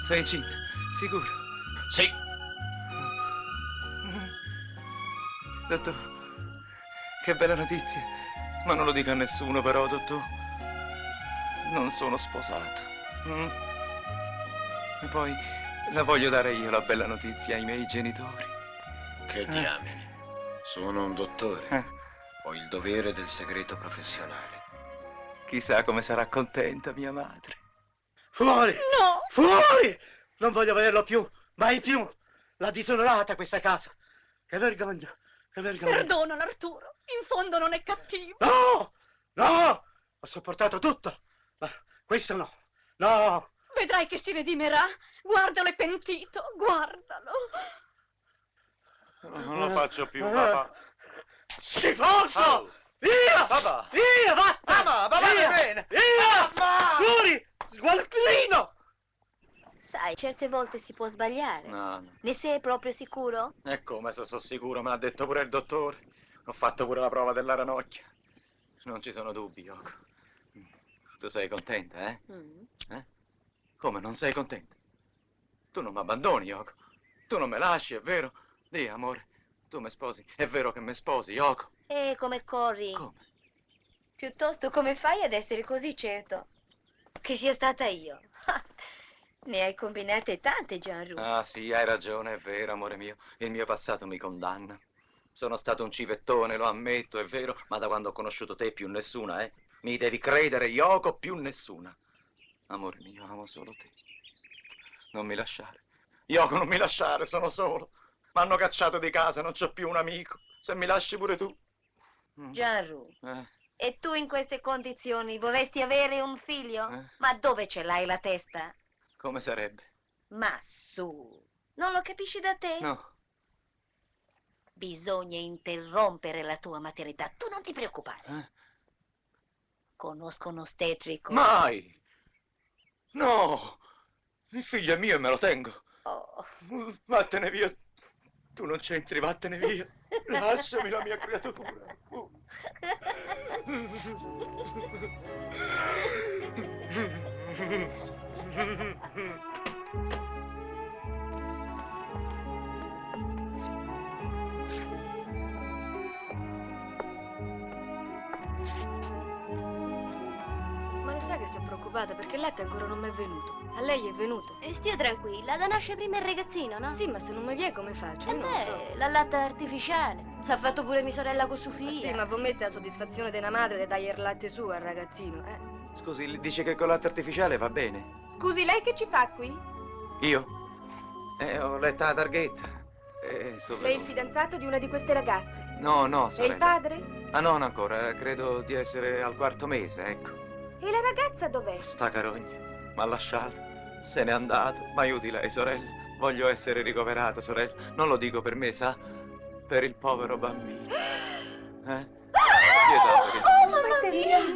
Sei incinta? Sicuro? Sì. Dottor, che bella notizia. Ma non lo dica a nessuno però, dottor. Non sono sposato. E poi la voglio dare io la bella notizia ai miei genitori. Che diamine. Sono un dottore. Ho il dovere del segreto professionale. Chissà come sarà contenta mia madre. Fuori! No! Fuori! Non voglio vederlo più, mai più. L'ha disonorata questa casa. Che vergogna, che vergogna. Perdonalo, Arturo. In fondo non è cattivo. No! No! Ho sopportato tutto. Ma questo no. No! Vedrai che si redimerà. Guardalo, è pentito. Guardalo. Non lo faccio più, papà. Schifoso! Via! Papà! Via, vattene! Mamma, papà, via! bene! Via! Mamma! Fuori! Sgualtrino! Sai, certe volte si può sbagliare. No. Ne sei proprio sicuro? E come se sono sicuro, me l'ha detto pure il dottore. Ho fatto pure la prova della ranocchia. Non ci sono dubbi, Yoko. Tu sei contenta, eh? Come, non sei contenta? Tu non mi abbandoni, Yoko. Tu non mi lasci, è vero? Dì, amore, tu mi sposi. È vero che mi sposi, Yoko. E come corri? Come? Piuttosto come fai ad essere così certo? Che sia stata io. Ne hai combinate tante, Gianru. Ah, sì, hai ragione, è vero, amore mio. Il mio passato mi condanna. Sono stato un civettone, lo ammetto, è vero, ma da quando ho conosciuto te più nessuna, eh? Mi devi credere, Yoko, più nessuna. Amore mio, amo solo te. Non mi lasciare. Yoko, non mi lasciare, sono solo. M'hanno cacciato di casa, non c'ho più un amico. Se mi lasci pure tu. Gianru, e tu in queste condizioni vorresti avere un figlio? Ma dove ce l'hai la testa? Come sarebbe? Ma su, non lo capisci da te? No. Bisogna interrompere la tua maternità. Tu non ti preoccupare. Conosco un ostetrico. Mai! No! Il figlio è mio e me lo tengo. Oh. Vattene via. Tu non c'entri, vattene via. Lasciami la mia creatura. Ma lo sai che sono preoccupata perché il latte ancora non mi è venuto. A lei è venuto. E stia tranquilla, da nasce prima il ragazzino, no? Sì, ma se non mi viene come faccio? Io non lo so. La latta artificiale. L'ha fatto pure mia sorella con Sofia. Sì, ma voi mette la soddisfazione della madre di dare il latte su al ragazzino, Scusi, dice che con latte artificiale va bene. Scusi, lei che ci fa qui? Io? Ho letto la targhetta. Lei è il fidanzato di una di queste ragazze? No, no, E sorella. il padre? Ah, non ancora. Credo di essere al 4º mese, ecco. E la ragazza dov'è? Sta carogna. M'ha lasciato. Se n'è andato. Ma aiuti lei, sorella. Voglio essere ricoverato, sorella. Non lo dico per me, sa? Per il povero bambino. Pietate, Pietate,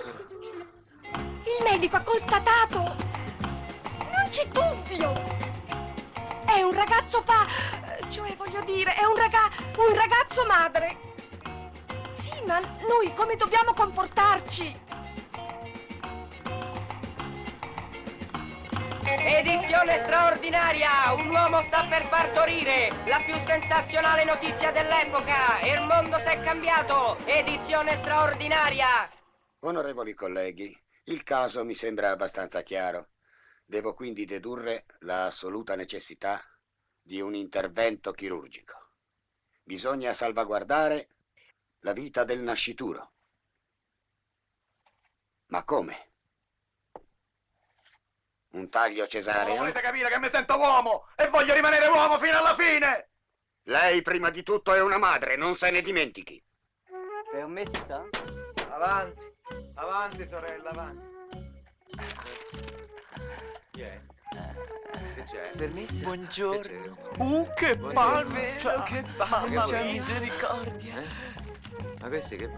sorella. Il medico ha constatato! Non c'è dubbio! È un ragazzo cioè voglio dire, è un ragazzo madre! Sì, ma noi come dobbiamo comportarci? Edizione straordinaria! Un uomo sta per partorire! La più sensazionale notizia dell'epoca! Il mondo si è cambiato! Edizione straordinaria! Onorevoli colleghi, il caso mi sembra abbastanza chiaro. Devo quindi dedurre la assoluta necessità di un intervento chirurgico. Bisogna salvaguardare la vita del nascituro. Ma come? Un taglio cesareo? Volete capire che mi sento uomo e voglio rimanere uomo fino alla fine! Lei prima di tutto è una madre, non se ne dimentichi. Per me si sa. Avanti, avanti sorella, avanti. Chi è? Che c'è? Permesso? Buongiorno. Che palme, che mamma mia, misericordia. Ma questi che...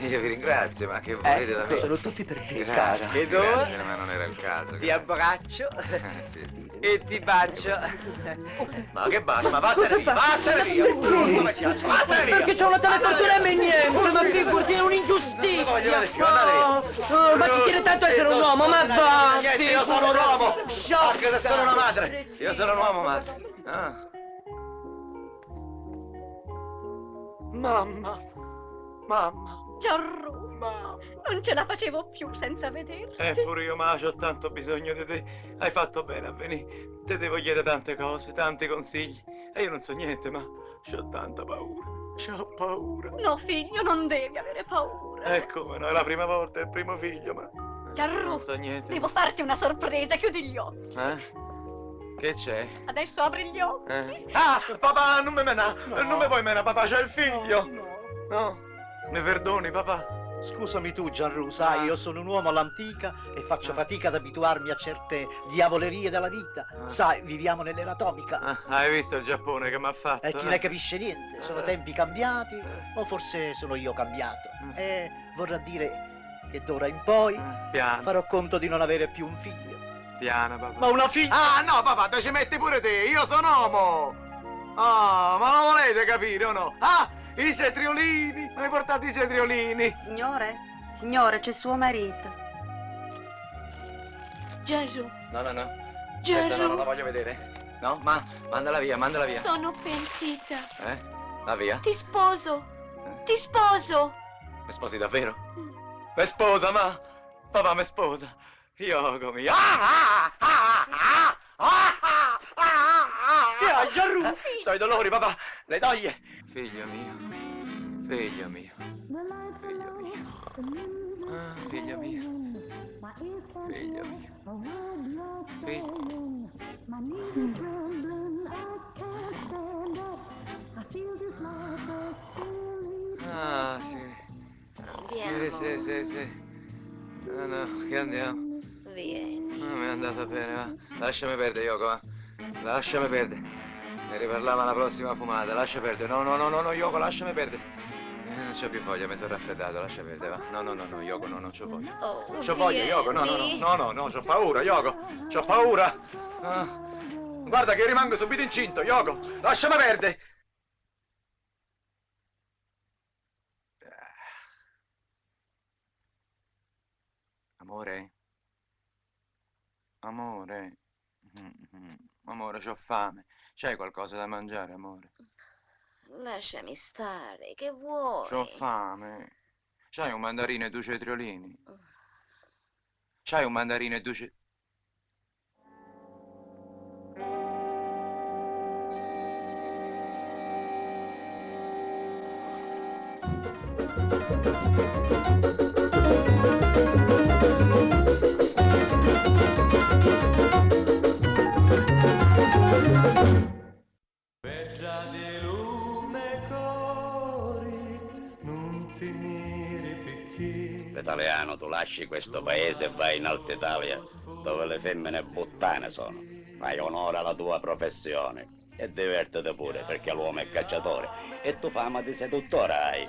Io vi ringrazio, ma che volete da me? Sono tutti per te, Grazie, cara. grazie, ma non era il caso. Ti abbraccio e ti bacio. Ma che bacio? Ma vattene via, vattene via! Come ci faccio? Vattene via! Perché c'ho una telefonata e niente, ma figurati, è un'ingiustizia. Non voglio vedere più, andate via. Ma ci tiene tanto essere un uomo, ma va! Niente, io sono un uomo! Anche se sono una madre! Io sono un uomo, madre. Ah. Mamma, mamma. Gianru, non ce la facevo più senza vederti. Pure io, ma c'ho tanto bisogno di te. Hai fatto bene a venire. Te devo chiedere tante cose, tanti consigli. E io non so niente, ma c'ho tanta paura. C'ho paura. No, figlio, non devi avere paura. Come no, è la prima volta, è il primo figlio, ma... Gianru, non so niente. devo farti una sorpresa, chiudi gli occhi. Che c'è? Adesso apri gli occhi. Ah, papà, non mi mena, non mi vuoi mena, papà, c'è il figlio. No, mi perdoni, papà. Scusami tu, Gianru, sai, io sono un uomo all'antica e faccio fatica ad abituarmi a certe diavolerie della vita. Sai, viviamo nell'era atomica. Hai visto il Giappone che mi ha fatto? E chi ne capisce niente? Sono tempi cambiati o forse sono io cambiato? E vorrà dire che d'ora in poi Piano. farò conto di non avere più un figlio. Piano, papà. Ma una figlia! Ah, no, papà, te ci metti pure te, io sono uomo. Ah, ma non volete capire o no? Ah, i cetriolini, mi portate i cetriolini. Signore, c'è suo marito. Gianru. No. Questa no, non la voglio vedere. No, ma mandala via, mandala via. Sono pentita. Va via. Ti sposo. Ti sposo. Mi sposi davvero? Mi sposa, ma... Papà mi sposa. Io come... Che Ah, Gianru! So i dolori, papà. Le toglie. Figlio mio. Figlio mio. Figlio mio. Ah, figlio mio. Figlio mio. Ah, sì. Andiamo. Sì. No, che andiamo? Vieni. Non mi è andata bene, va. Lasciami perdere, Yoko, va. Lasciami perdere. Ne riparliamo alla prossima fumata, lascia perdere. No, Yoko, lasciami perdere. Non c'ho più voglia, mi sono raffreddato, lascia perdere, va. No, Yoko, no, non c'ho voglia. C'ho voglia, Yoko, no, c'ho paura, Yoko. C'ho paura. Ah. Guarda che rimango subito incinto, Yoko. Lasciami perdere. Amore? Amore? Amore, c'ho fame. C'hai qualcosa da mangiare, amore? Lasciami stare, che vuoi? C'ho fame. C'hai un mandarino e due cetriolini? C'hai un mandarino e due cetriolini? Italiano, tu lasci questo paese e vai in Alta Italia, dove le femmine puttane sono. Fai onore alla tua professione e divertiti pure, perché l'uomo è cacciatore e tu fama di seduttore hai.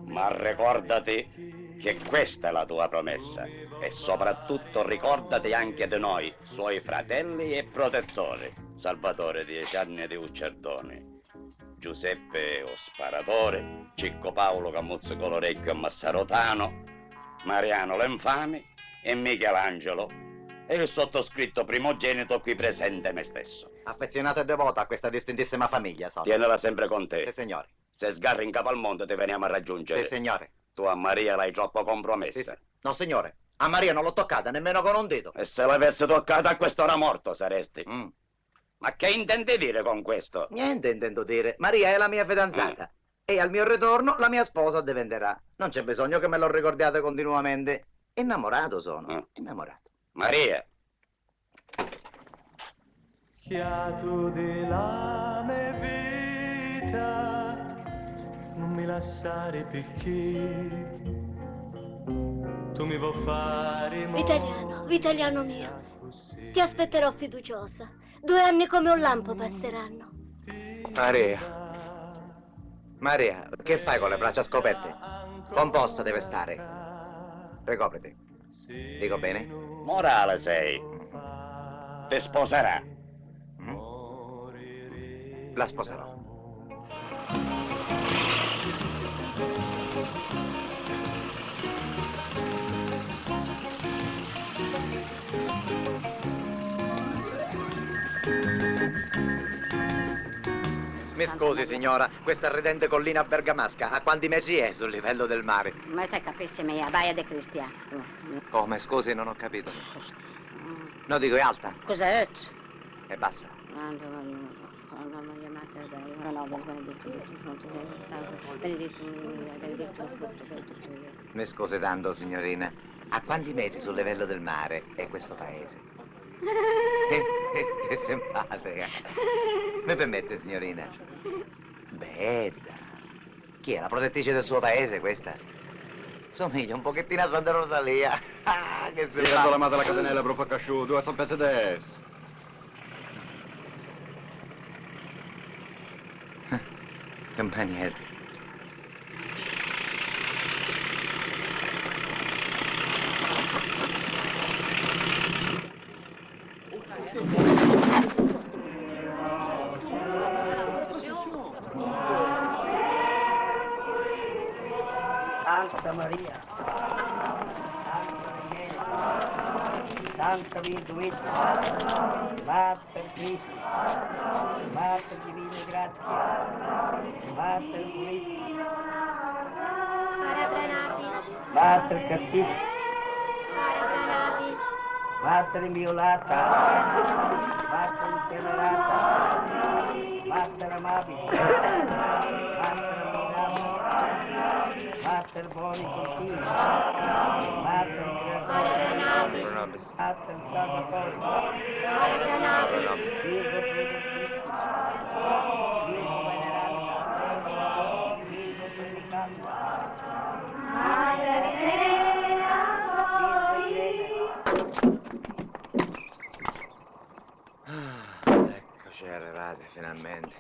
Ma ricordati che questa è la tua promessa e soprattutto ricordati anche di noi, suoi fratelli e protettori. Salvatore 10 anni di Uccerdoni, Giuseppe o sparatore, Cicco Paolo Camuzzico l'orecchio e Massarotano, Mariano l'Infame e Michelangelo e il sottoscritto primogenito qui presente me stesso. Affezionato e devoto a questa distintissima famiglia, sono. Tienila sempre con te. Sì, signore. Se sgarri in capo al mondo ti veniamo a raggiungere. Sì, signore. Tu a Maria l'hai troppo compromessa. Sì. No, signore. A Maria non l'ho toccata, nemmeno con un dito. E se l'avessi toccata a quest'ora morto saresti. Ma che intendi dire con questo? Niente intendo dire. Maria è la mia fidanzata. E al mio ritorno la mia sposa diventerà. Non c'è bisogno che me lo ricordiate continuamente. Innamorato sono. Innamorato. Maria. Fiato della mia vita, non mi lasciare perché tu mi vuoi fare Vitaliano, Vitaliano mio, ti aspetterò fiduciosa. 2 anni come un lampo passeranno. Maria, che fai con le braccia scoperte? Composta deve stare. Ricopriti. Dico bene? Morale sei. Ti sposerà. La sposerò. Mi scusi, signora, questa ridente collina bergamasca a quanti metri è sul livello del mare? Ma te capisci mia, Baia de Cristiano. Come? Scusi, non ho capito. No, dico, è alta. Cos'è? È bassa. Mi scusi tanto, signorina. A quanti metri sul livello del mare è questo paese? Che simpatica. Mi permette, signorina? Bella. Chi è la protettrice del suo paese, questa? Somiglia un pochettino a Santa Rosalia. Ah, che simpatica. Tira la mano della catenella, prof. Casciuto, a sapere adesso. Compagniere. Santa Maria, Santa Virgine, Mater Christi, Mater Divina Grazia, Mater Purissima, Mater Castizia, Mater Immacolata, Mater Intemerata, Master Mabi, Master Boni Contini, Master Pronobis. Master Salvatore, Pronobis. Virgo Predestissimo, Virgo Veneranda, Virgo Predicanda, Eccoci arrivati finalmente.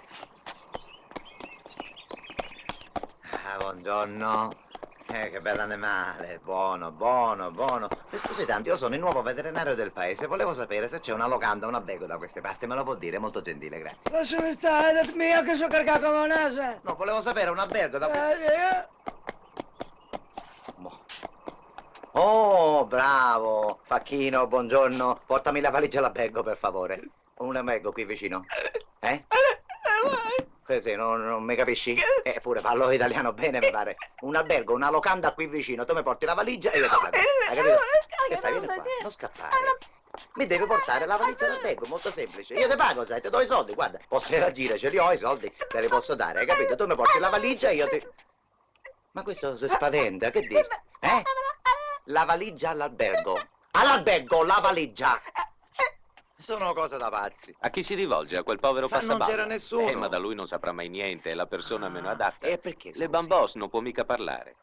Buongiorno. Che bell'animale, buono, buono, buono. Scusi tanto, io sono il nuovo veterinario del paese. Volevo sapere se c'è una locanda o un albergo da queste parti. Me lo può dire? Molto gentile, grazie. lasciami stare, è mio che sono caricato come un ase. No, volevo sapere un albergo da... Oh, bravo. Facchino, buongiorno. Portami la valigia all'albergo, per favore. Un albergo qui vicino. Eh? Sì, non mi capisci? Eppure parlo italiano bene, mi pare. Un albergo, una locanda qui vicino. Tu mi porti la valigia e io ti pago. Hai capito? Che fai? Vieni qua, non scappare. Mi devi portare la valigia all'albergo, molto semplice. Io ti pago, sai, ti do i soldi, guarda. Posso reagire, ce li ho i soldi, te li posso dare, hai capito? Tu mi porti la valigia e io ti... Ma questo si spaventa, che dici? La valigia all'albergo. All'albergo, la valigia. Sono cose da pazzi. A chi si rivolge? A quel povero Ma passaballo? non c'era nessuno. Ma da lui non saprà mai niente, è la persona meno adatta. E perché? Le bambos non può mica parlare.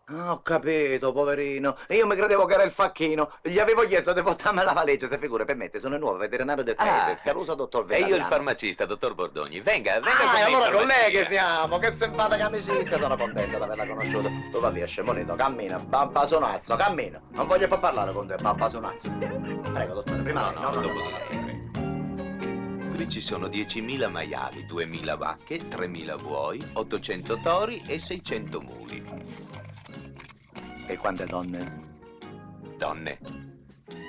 Ah, ho capito, poverino. Io mi credevo che era il facchino. Gli avevo chiesto di portarmi la valigia, se figura, permette, sono il nuovo veterinario del paese. Caruso dottor E Veterano. io il farmacista, dottor Bordogni. Venga con Ah, me e allora in colleghi farmacia. siamo, che simpatica amicizia, sono contento di averla conosciuta. Tu va via, scemonito, cammina, babbasonazzo, cammina. Non voglio più parlare con te, babbasonazzo. Prego, dottore, prima No, dopo di lei. Qui ci sono 10.000 maiali, 2.000 vacche, 3.000 buoi, 800 tori e 600 muli. E quante donne? Donne.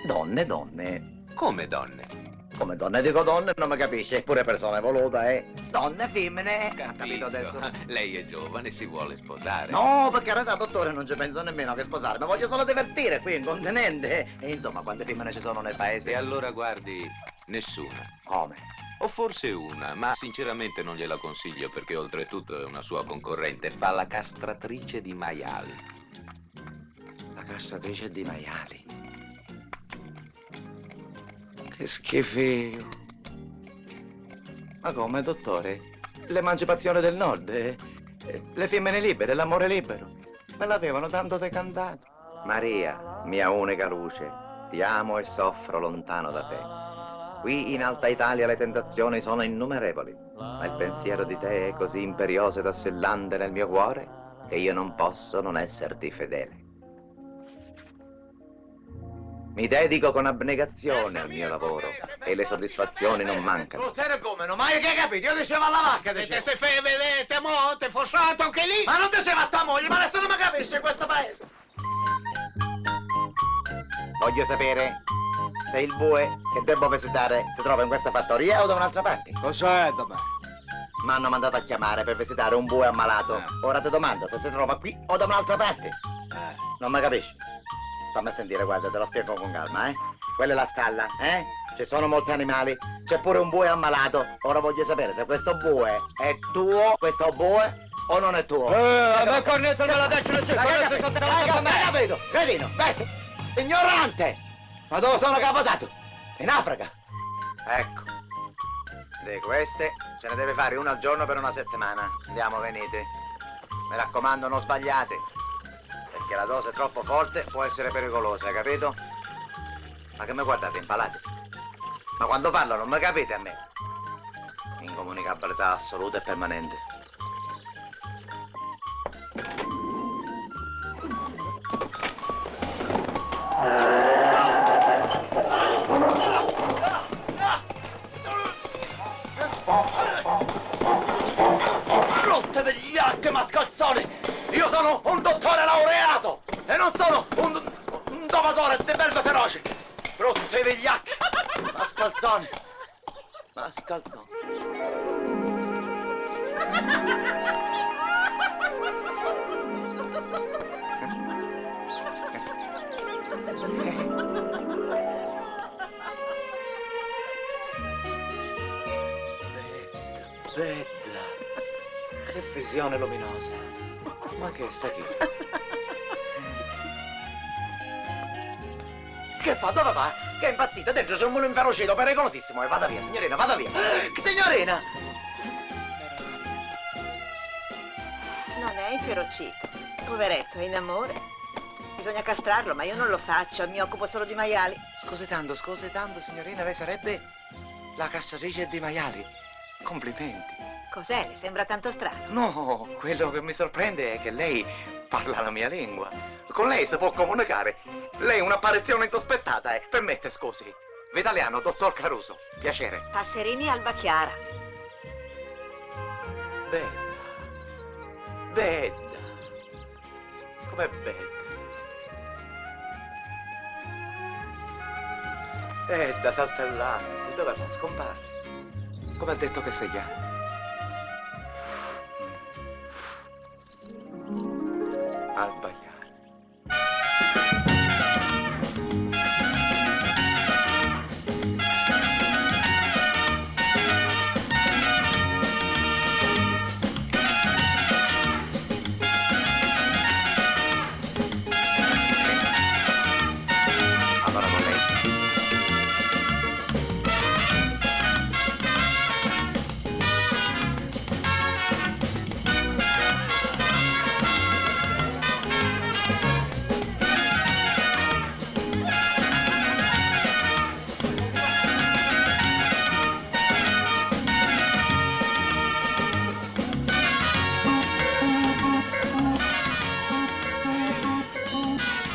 Donne. Come donne? Come donne dico donne, non mi capisce, eppure persona evoluta, Donne, femmine. Capito adesso? Lei è giovane e si vuole sposare. No, perché in realtà, dottore, non ci penso nemmeno che sposare, ma voglio solo divertire qui, incontinente. E insomma, quante femmine ci sono nel paese? E allora guardi, nessuna. Come? O forse una, ma sinceramente non gliela consiglio perché oltretutto è una sua concorrente. Fa la castratrice di maiali. La castratrice di maiali? Che schifo. Ma come, dottore? L'emancipazione del nord, le femmine libere, l'amore libero. Me l'avevano tanto decantato. Maria, mia unica luce, ti amo e soffro lontano da te. Qui in Alta Italia le tentazioni sono innumerevoli, ma il pensiero di te è così imperioso ed assillante nel mio cuore che io non posso non esserti fedele. Mi dedico con abnegazione al mio lavoro e le soddisfazioni non mancano. Te come? Non mai che capito? Io dicevo alla vacca, Se te sei vedete, mo, te fossato anche lì! Ma non ti sei fatta moglie, ma nessuno mi capisce in questo paese! Voglio sapere se il bue che devo visitare si trova in questa fattoria o da un'altra parte. Cos'è da me? Mi hanno mandato a chiamare per visitare un bue ammalato. Ora ti domando se si trova qui o da un'altra parte. Non mi capisci? Stammi a sentire, guarda, te lo spiego con calma, Quella è la stalla, Ci sono molti animali, c'è pure un bue ammalato. Ora voglio sapere se questo bue è tuo, questo bue, o non è tuo. Ma cornetto della destra non c'è, cornetto sotto la sotto me! Hai capito? Cretino, ignorante! Ma dove sono capotato? In Africa. Ecco. Di queste ce ne deve fare una al giorno per una settimana. Andiamo, venite. Mi raccomando, non sbagliate. Perché la dose troppo forte può essere pericolosa, capito? Ma che mi guardate, impalate? Ma quando parlo non mi capite a me? Incomunicabilità assoluta e permanente. Rotte degli archi, mascalzone! Io sono un dottore laureato e non sono un domatore di belve feroci! Rotte degli archi! Mascalzone! Mascalzone! Che visione luminosa. Ma che sta qui? Che fa? Dove va? Che è impazzita? Dentro c'è un mulo inferocito, pericolosissimo. E vada via, signorina, vada via. Signorina! Non è inferocito. Poveretto, è in amore. Bisogna castrarlo, ma io non lo faccio, mi occupo solo di maiali. Scusi tanto, signorina, lei sarebbe la castratrice di maiali. Complimenti. Cos'è? Le sembra tanto strano? No, quello che mi sorprende è che lei parla la mia lingua. Con lei si può comunicare. Lei è un'apparizione insospettata, eh. Permette, scusi. Vitaliano, dottor Caruso. Piacere. Passerini Alba Chiara. Bella. Bella. Com'è bella. Da saltellare. Dove va? Scompare. Come ha detto che si chiama? Alba Chiara. Allora con lei.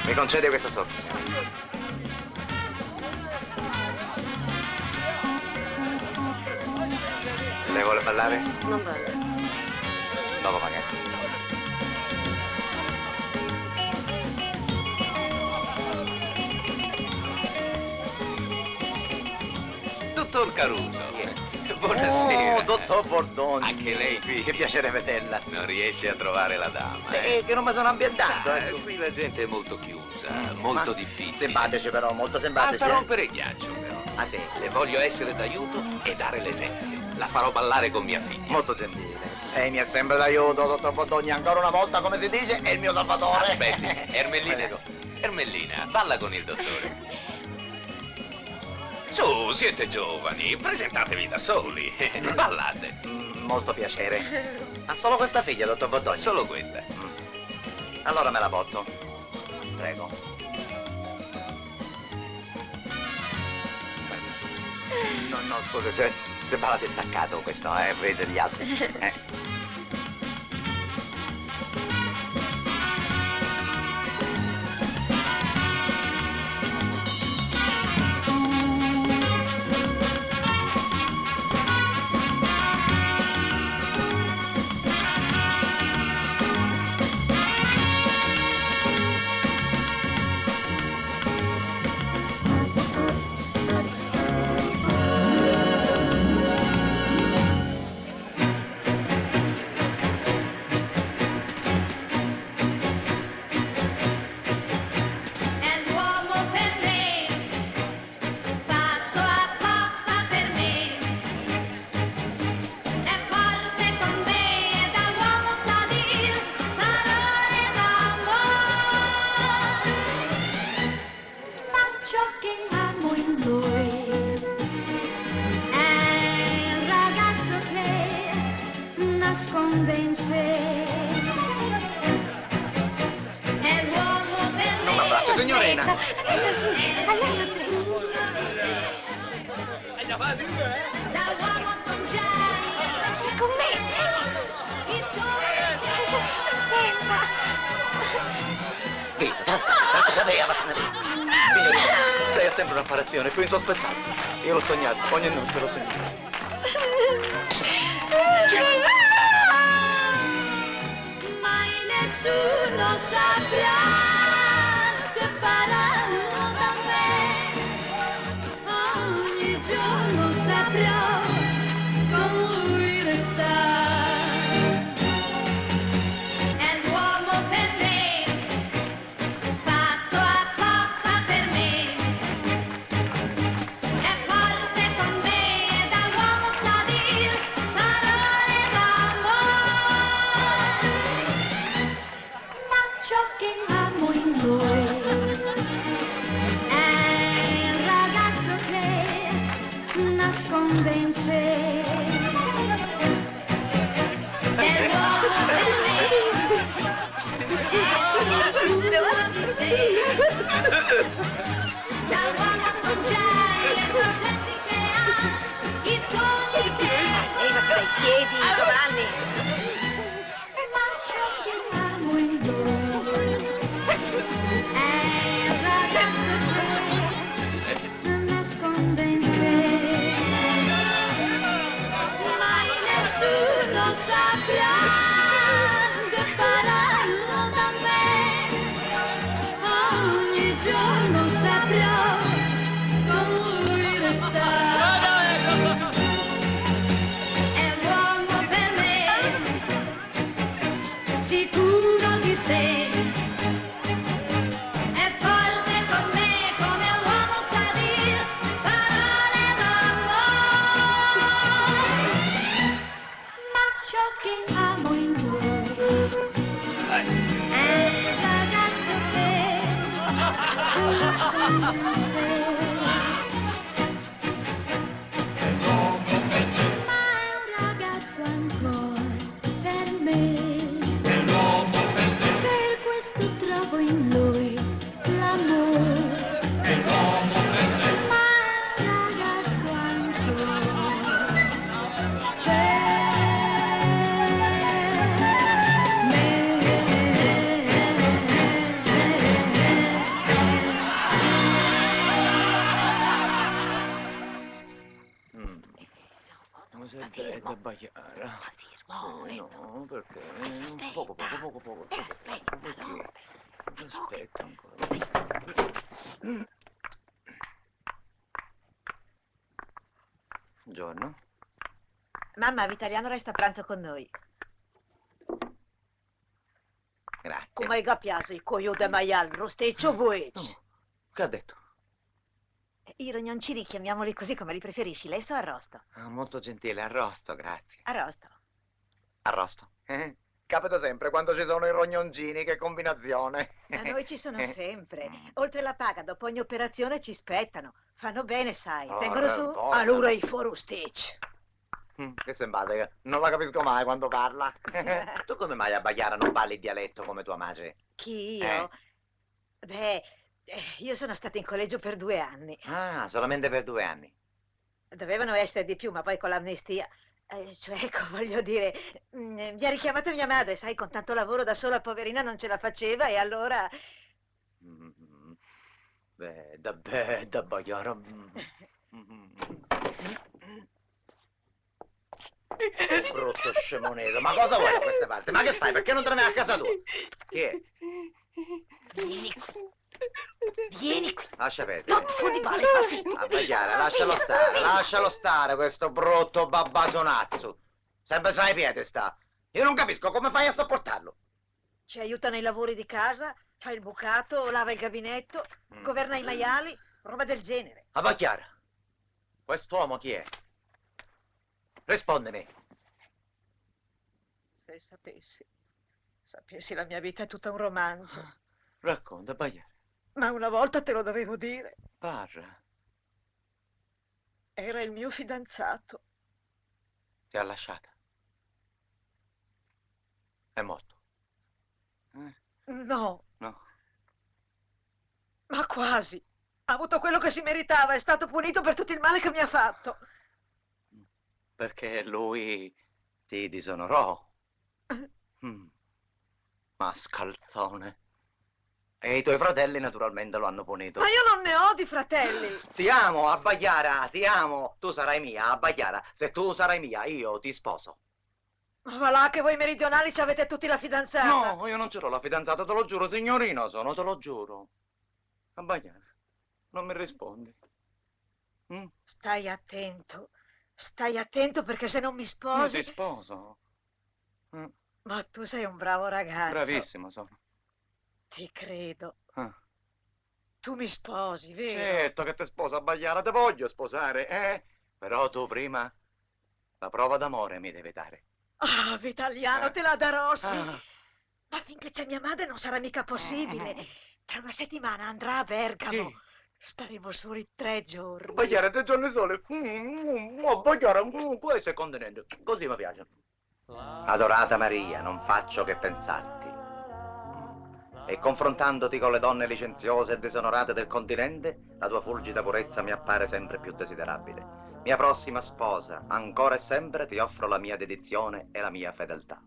Mi concede questo sorriso. Lei vuole ballare? Non voglio. Dopo magari. Dottor Caruso. Buonasera. Oh, dottor Bordoni. Anche lei qui. Che piacere vederla. Non riesce a trovare la dama. Che non mi sono ambientato. Qui la gente è molto chiusa, molto difficile. Simpatici però, molto simpatici. Basta rompere il ghiaccio però. Ah sì? Le voglio essere d'aiuto e dare l'esempio. La farò ballare con mia figlia. Molto gentile. Lei mi è sempre d'aiuto, dottor Bordoni. Ancora una volta, come si dice, è il mio salvatore. Aspetti, Ermellina, balla con il dottore. Su, siete giovani, presentatevi da soli. Ballate. Molto piacere. Ha solo questa figlia, dottor Bordoni? Solo questa. Allora me la porto. Prego. No, scusi, se balla distaccato questo, vede gli altri. È l'uomo per me, fatto apposta per me. È forte con me e da uomo sa dir parole d'amore. Ma ciò che amo in lui è il ragazzo che nasconde in sé. È l'uomo per me. Non mi abbraccia, signorina. Da uomo son già io. Con me. Chi sono? Vita, vattene via. Signorina, lei è sempre un'apparizione più insospettata. Io l'ho sognato, ogni notte l'ho sognato. Mai nessuno saprà separarlo da me. Ogni giorno saprò con lui restare. È l'uomo per me, fatto apposta per me. È forte con me e da uomo sa dir parole d'amore. Vedi, Giovanni. Ma ciò che amo in lui è un ragazzo che non nasconde in sé, mai nessuno saprà separarlo da me. Ogni giorno saprò con lui restare. È un uomo per me, sicuro di sé. È forte con me come un uomo sa dir parole d'amore. Ma ciò che amo in lui è un ragazzo che non nasconde in sé. Ma è un ragazzo ancora per me. Per questo trovo in lui l'amore. Ma è un ragazzo ancora Come sei bella, Baiara. No, perché? Poco. Aspetta, Perché? Aspetta ancora. Buongiorno. Mamma, Vitaliano resta a pranzo con noi. Grazie. Come hai capiato il coglio di maiale, rosticcio vuoi? Che ha detto? I rognoncini, chiamiamoli così come li preferisci, lei so arrosto? Ah, molto gentile, arrosto, grazie. Arrosto. Arrosto. Capita sempre quando ci sono i rognoncini, che combinazione. Da noi ci sono sempre. Oltre la paga, dopo ogni operazione ci spettano. Fanno bene, sai. Tengono su. forza. Allora i forustich. Che simpatica. Non la capisco mai quando parla. Tu come mai a Baiara non parli il dialetto come tua madre? Chi io? Beh, io sono stata in collegio per 2 anni. Ah, solamente per 2 anni. Dovevano essere di più, ma poi con l'amnistia... cioè, ecco, voglio dire, mi ha richiamata mia madre, sai, con tanto lavoro da sola, poverina, non ce la faceva e allora... Beh, da Baiara... Brutto scemoneso, ma cosa vuoi da queste parti? Ma che fai? Perché non te ne vai a casa tua? Chi è? Vieni qui. Vieni qui. Lascia perdere. Non ti fondi male, fa sì. A Baiara, lascialo stare questo brutto babbasonazzo. Sempre tra i piedi sta. Io non capisco come fai a sopportarlo. Ci aiuta nei lavori di casa, fa il bucato, lava il gabinetto, governa i maiali, roba del genere. A Baiara, quest'uomo chi è? Rispondimi. Se sapessi la mia vita è tutta un romanzo. Racconta, Baiara. Ma una volta te lo dovevo dire. Parla. Era il mio fidanzato. Ti ha lasciata. È morto. No. No. Ma quasi. Ha avuto quello che si meritava, è stato punito per tutto il male che mi ha fatto. Perché lui ti disonorò. Mascalzone. E i tuoi fratelli naturalmente lo hanno punito. Ma io non ne ho di fratelli. Ti amo, a Baiara, ti amo. Tu sarai mia, a Baiara. Se tu sarai mia, io ti sposo. Ma va là che voi meridionali ci avete tutti la fidanzata. No, io non ce l'ho la fidanzata, te lo giuro, signorino sono, te lo giuro. A Baiara, non mi rispondi. Stai attento perché se non mi sposi... Mi ti sposo. Ma tu sei un bravo ragazzo. Bravissimo sono. Ti credo. Tu mi sposi, vero? Certo che ti sposo, a Baiara, te voglio sposare, Però tu prima la prova d'amore mi devi dare. Ah, Vitaliano, te la darò, sì. Ma finché c'è mia madre non sarà mica possibile. Tra una settimana andrà a Bergamo. Sì. Staremo soli 3 giorni. Baiara, 3 giorni soli. Baiara, può essere continente. Così mi piace. Adorata Maria, non faccio che pensarti. E confrontandoti con le donne licenziose e disonorate del continente, la tua fulgida purezza mi appare sempre più desiderabile. mia prossima sposa, ancora e sempre ti offro la mia dedizione e la mia fedeltà.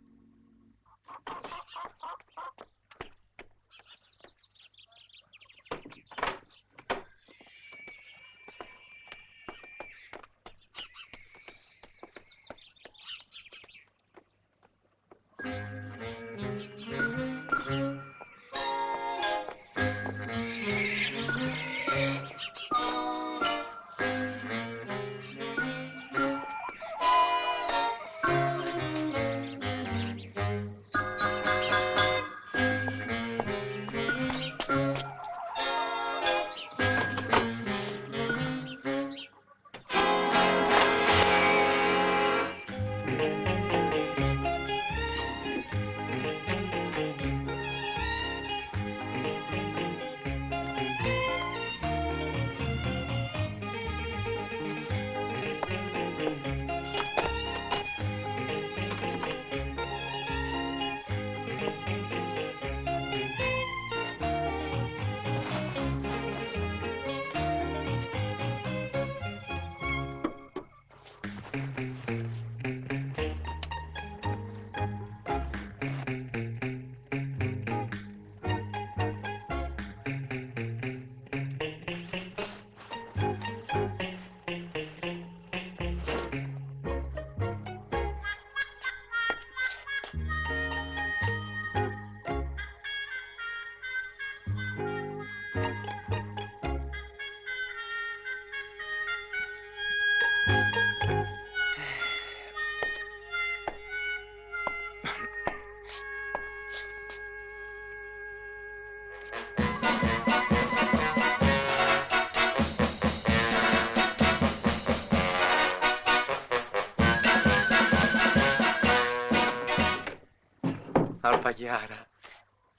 Alfa Chiara,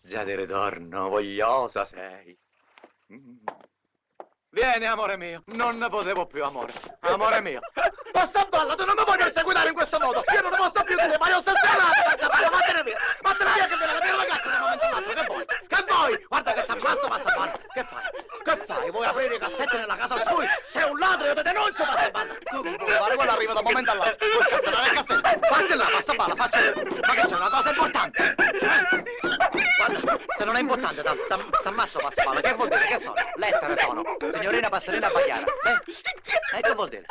già di ritorno, vogliosa sei. Vieni, amore mio, non ne potevo più, amore. Amore mio. Passaballa, tu non mi puoi perseguitare in questo modo. Io non ne posso più dire, ma io sono ossessionato, Passaballa, vattene via. Vattene via che viene la mia ragazza da un momento all'altro, che vuoi? Che vuoi? Guarda che t'ammazzo, Passaballa. Che fai? Che fai? Vuoi aprire i cassetti nella casa altrui? Sei un ladro, io ti denuncio, Passaballa. Tu non puoi fare quello, arriva da un momento all'altro. Vuoi scassare nel cassetto? Fatti là, Passaballa, faccio io. Ma che c'è una cosa importante? Guarda, se non è importante, t'ammazzo, Passaballa. Che vuol dire? Che sono? Lettere sono. Signorina Passerina Bagliara. Che vuol dire?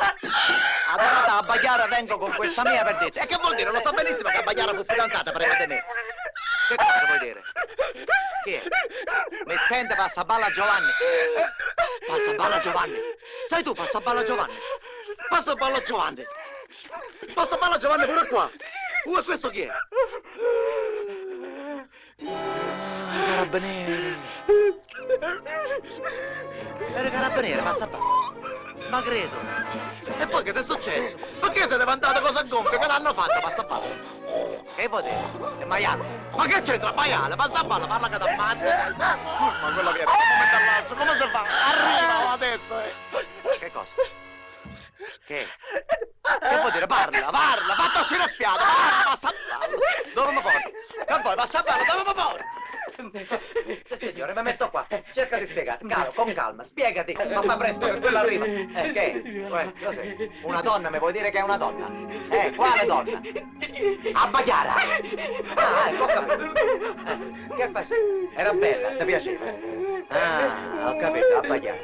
Adorata a Bagliara vengo con questa mia per dire. E che vuol dire? Lo so benissimo che a Bagliara fu fidanzata prima di me. Che cosa vuoi dire? Chi è? Mettente Passaballa Giovanni. Passaballa Giovanni. Sei tu Passaballa Giovanni? Passaballa Giovanni. Passaballa Giovanni pure qua. E questo chi è? Carabinieri. Era carabiniere, Passaballa. Ma credo. E poi che ti è successo? Perché sei levantato cosa gonfie? Che l'hanno fatto, Passaballa? Che vuol dire? È maiale. Ma che c'entra maiale? Passaballa, parla che t'ammazza. Ma quello viene da un momento all'altro, come si fa? Arriva adesso, Che cosa? Che? Che vuol dire? Parla, fatti uscire il fiato, parla, Passaballa. Dove mi porti? Che vuoi, Passaballa, dove mi porti? Sì, signore, mi metto qua. Cerca di spiegare. Con calma, spiegati. Ma presto, che quello arriva. Che? Cos'è? Una donna, mi vuoi dire che è una donna? Quale donna? A Bagliara. Ah, ecco, ho capito. Che fai? Era bella, ti piaceva? Ah, ho capito, a Bagliara.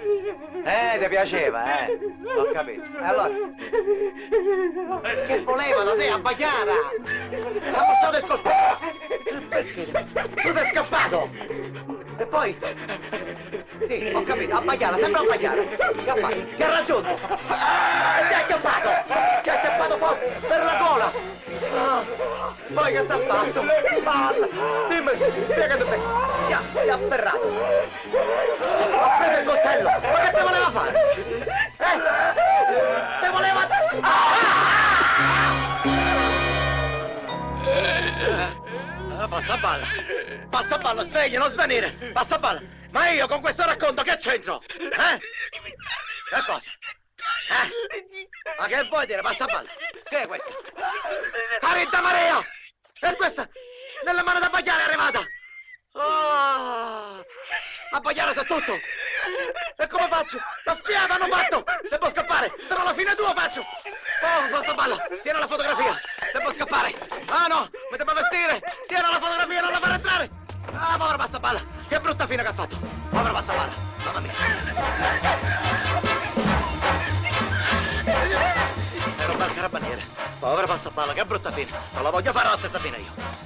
Ti piaceva, Ho capito. E allora? Che voleva da te a Bagliara? Ha passato il coltello. Perché? Tu sei scappato. E poi? Sì, ho capito, a Bagliara, sempre a Bagliara. Che ha fatto? Che ha raggiunto? Ti ha acchiappato forte per la gola. Poi che ti ha fatto? Parla, dimmi, spiegati te. Ti ha afferrato. Ha preso il coltello. Ma che te voleva fare? Te voleva... Passaballa! Passaballa, sveglia, non svanire! Passaballa! Ma io con questo racconto che c'entro? Che cosa? Ma che vuoi dire, Passaballa? Che è questo? Carinta Maria! E questa? Nelle mani da Bagliara è arrivata! A Bagliara sa tutto! E come faccio? La spiata hanno fatto! Devo scappare! Sarà la fine tua, faccio! Oh, passapalla! Tieni la fotografia! Devo scappare! Ah no! Mi devo vestire! Tieni la fotografia, non la far entrare! Ah, povera passapalla! Che brutta fine che ha fatto! Povera passapalla! Mamma mia! Ero un carabiniere! Povera passapalla, che brutta fine! Non la voglio fare la stessa fine io!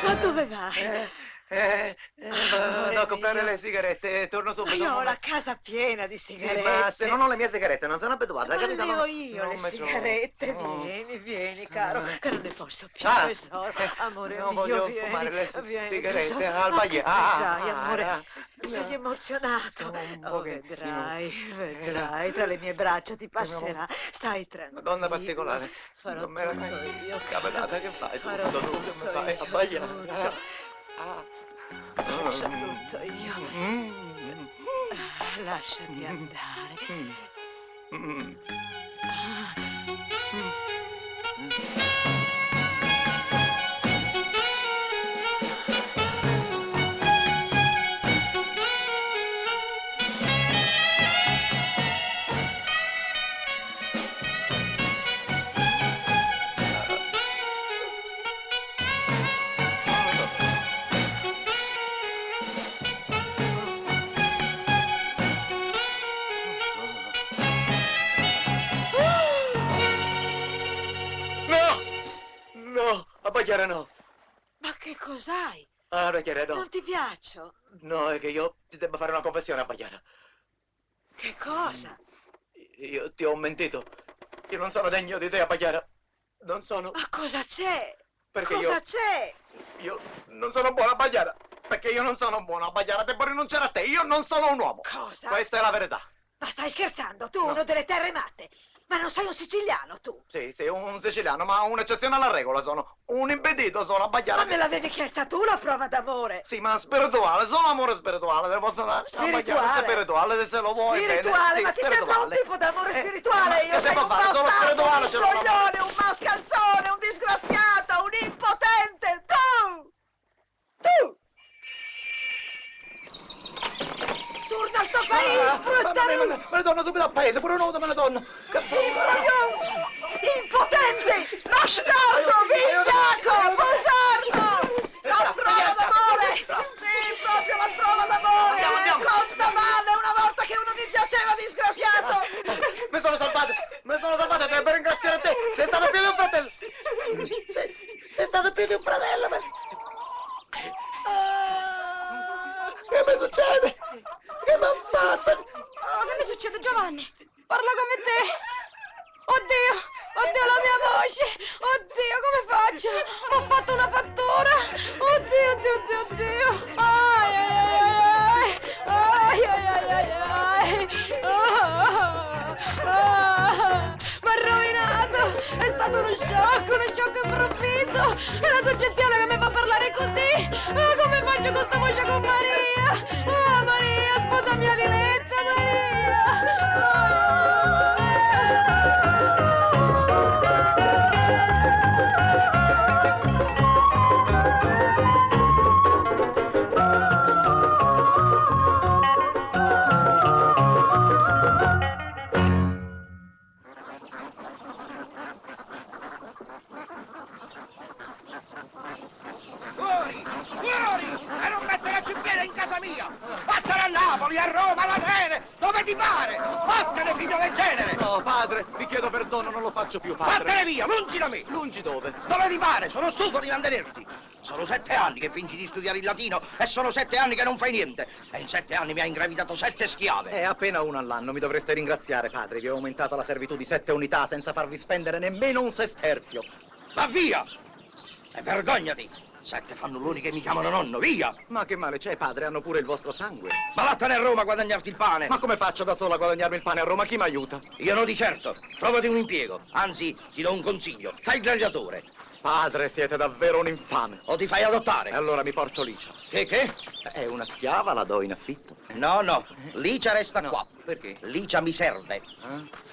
Ma dove vai? Vado a comprare le sigarette e torno subito. Io ho la casa piena di sigarette. Sì, ma se non ho le mie sigarette non sono abituata, Ma capito? le ho io le sigarette. Vieni, caro, che non ne posso più, tesoro. Amore non mio, voglio vieni. fumare le Vieni, sigarette tesoro. al bagliato. Sai, amore, sei emozionato. Oh, vedrai, tra le mie braccia ti passerà. Stai tranquillo. Donna particolare. Farò non me la tutto io. Cavolata, che fai? Farò Tutto tu che mi fai a bagliare. Faccio tutto io. Lasciati andare. No, a bagliare no. Ma che cos'hai? A bagliare no. Non ti piaccio? No, è che io ti devo fare una confessione a bagliare. Che cosa? Io ti ho mentito. Io non sono degno di te a bagliare. Non sono. Ma cosa c'è? Perché cosa c'è? Io non sono buono a bagliare. Perché io non sono buono a bagliare. Devo rinunciare a te. Io non sono un uomo. Cosa? Questa è la verità. Ma stai scherzando? Tu, uno delle terre matte. Ma non sei un siciliano, tu? Sì, un siciliano, ma un'eccezione alla regola sono. Un impedito sono a bagliare. Ma me l'avevi chiesta tu la prova d'amore? Sì, ma spirituale, solo amore spirituale. Te posso dare spirituale, se lo vuoi. Spirituale, bene. ma Sì, ti sembra un tipo d'amore spirituale? ma Io che sei devo un fare? Solo spirituale, bastardo, un ce l'ho fatta. coglione, un mascalzone, un disgraziato, un impotente. Tu! Torna al tuo paese, brutta! Me ne torno subito al paese, pure un'uomo me ne torno. Impotente! Bastardo, vigliacco, bugiardo! La prova d'amore! Sì, proprio la prova d'amore! Andiamo. Costa male una volta che uno mi piaceva, disgraziato! Mi sono salvato, devo ringraziare te. Sei stato più di un fratello. Sei stato più di un fratello. Che mi succede? Che mi ha fatto? Oh, che mi succede, Giovanni? Parla come te. Oddio, la mia voce. Oddio, come faccio? Ho fatto una fattura. Oddio. Ai. M'ha rovinato. È stato uno shock improvviso. È la suggestione che mi fa parlare così. Come faccio con sta voce con Maria? Maria, sposa mia diletta, Fuori! E non mettere più piede in casa mia! Vattene a Napoli, a Roma, ad Atene! Dove ti pare! Vattene, figlio del genere! No, padre, vi chiedo perdono, non lo faccio più, padre. Vattene via, lungi da me! Lungi dove? Dove ti pare? Sono stufo di mantenerti! Sono 7 anni che fingi di studiare il latino e sono 7 anni che non fai niente! E in 7 anni mi hai ingravidato 7 schiave! È appena una all'anno, mi dovreste ringraziare, padre. Vi ho aumentato la servitù di 7 unità senza farvi spendere nemmeno un sesterzio. Va via! E vergognati! 7 fannulloni che mi chiamano nonno, via! Ma che male c'è, padre? Hanno pure il vostro sangue. Ma vattene a Roma a guadagnarti il pane! Ma come faccio da solo a guadagnarmi il pane a Roma? Chi mi aiuta? Io no di certo. Trovati un impiego. Anzi, ti do un consiglio. Fai il gladiatore. Padre, siete davvero un infame. O ti fai adottare. E allora mi porto Licia. Che? È una schiava, la do in affitto. No, Licia resta qua. Perché? Licia mi serve.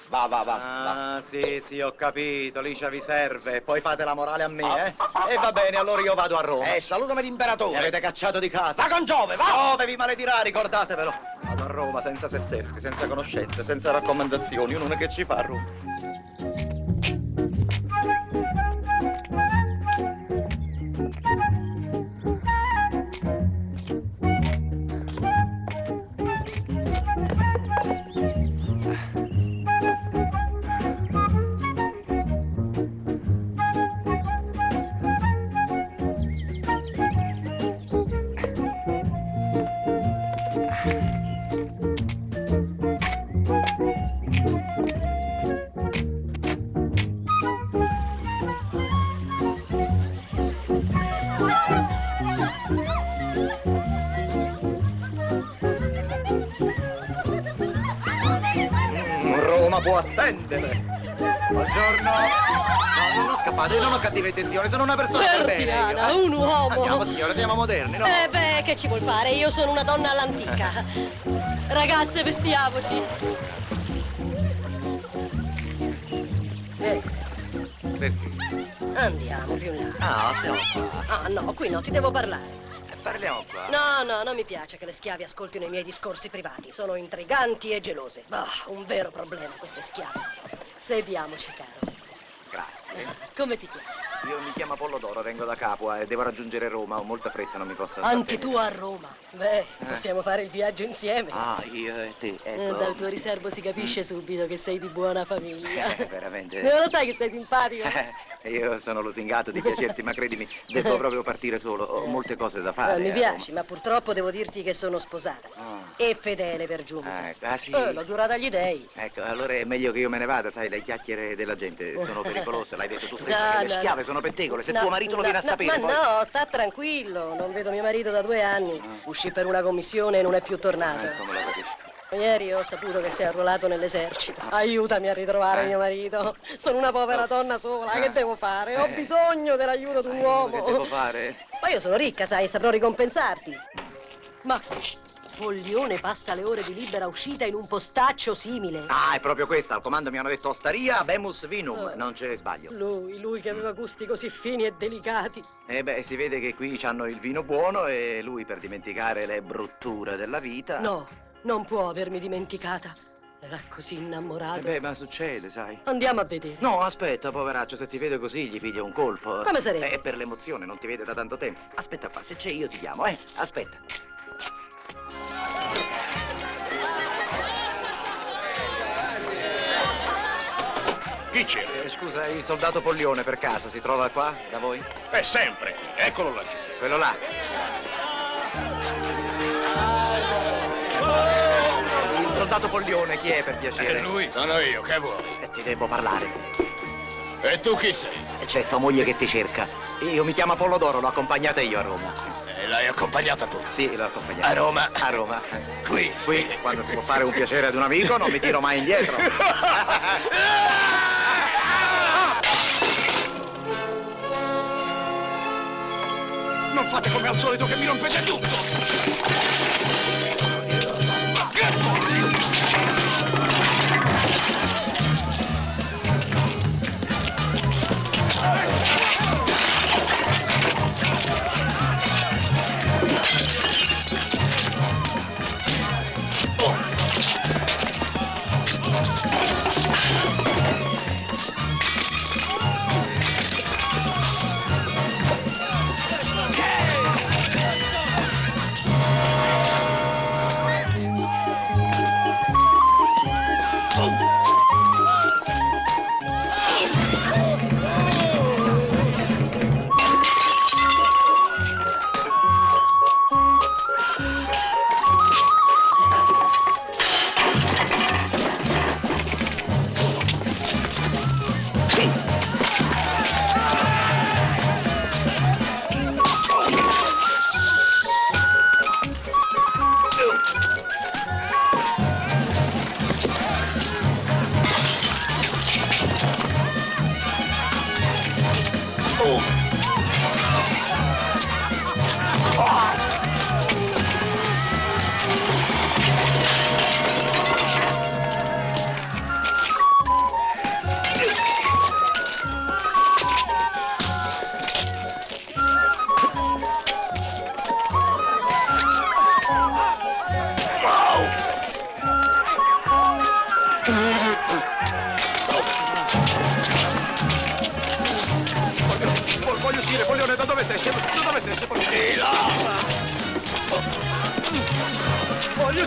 Va. Ah, sì, ho capito, Licia vi serve. Poi fate la morale a me, eh? E va bene, allora io vado a Roma. Salutami l'imperatore. Mi avete cacciato di casa. Va con Giove, va! Giove vi maledirà, ricordatevelo. Vado a Roma senza sesterzi, senza conoscenze, senza raccomandazioni. Uno che ci fa a Roma. Roma può attendere. Buongiorno. No, non scappate, io non ho cattive intenzioni, sono una persona per bene. Perdiana, io. un uomo. Andiamo signore, siamo moderni, no? Beh, che ci vuol fare? Io sono una donna all'antica. Ragazze, vestiamoci. Perché? Andiamo più in là. Ah, stiamo qua. Ah, no, qui no, ti devo parlare. Parliamo qua. No, non mi piace che le schiave ascoltino i miei discorsi privati. Sono intriganti e gelose. Un vero problema queste schiave. Sediamoci, caro. Grazie. Come ti chiami? Io mi chiamo Pollodoro, vengo da Capua e devo raggiungere Roma. Ho molta fretta, non mi posso... Anche tu a Roma. Beh, possiamo fare il viaggio insieme. Ah, io e te, ecco. Dal tuo riservo si capisce subito che sei di buona famiglia. Veramente. Non lo sai che sei simpatico? Io sono lusingato di piacerti, ma credimi, devo proprio partire solo. Ho molte cose da fare. Mi piaci, ma purtroppo devo dirti che sono sposata. E fedele per giunta. Ah, sì? L'ho giurata agli dei. Ecco, allora è meglio che io me ne vada, sai, le chiacchiere della gente sono pericolose, l'hai detto tu stessa, che le schiave sono pettegole, se tuo marito lo viene a sapere ma poi... no, sta tranquillo, non vedo mio marito da 2 anni. Uscì per una commissione e non è più tornato. Come lo capisco? Ieri ho saputo che si è arruolato nell'esercito. Aiutami a ritrovare mio marito. Sono una povera donna sola, che devo fare? Ho bisogno dell'aiuto di un uomo. Che devo fare? Ma io sono ricca, sai, saprò ricompensarti. Ma Foglione passa le ore di libera uscita in un postaccio simile. Ah, è proprio questa, al comando mi hanno detto osteria, bemus vinum, non c'è sbaglio. Lui che aveva gusti così fini e delicati. Beh, si vede che qui c'hanno il vino buono e lui per dimenticare le brutture della vita... No, non può avermi dimenticata. Era così innamorato. Ma succede, sai. Andiamo a vedere. No, aspetta, poveraccio, se ti vede così gli piglia un colpo. Come sarebbe? È per l'emozione, non ti vede da tanto tempo. Aspetta qua, se c'è io ti chiamo, aspetta. Chi c'è? Scusa, il soldato Pollione per caso si trova qua, da voi? È sempre. Eccolo laggiù. Quello là. Il soldato Pollione, chi è per piacere? È lui. Sono io, che vuoi? Ti devo parlare. E tu chi sei? C'è tua moglie che ti cerca. Io mi chiamo Pollodoro, l'ho accompagnata io a Roma. E l'hai accompagnata tu? Sì, l'ho accompagnata. A Roma? A Roma. Qui? Qui, quando si può fare un piacere ad un amico, non mi tiro mai indietro. Non fate come al solito che mi rompete tutto!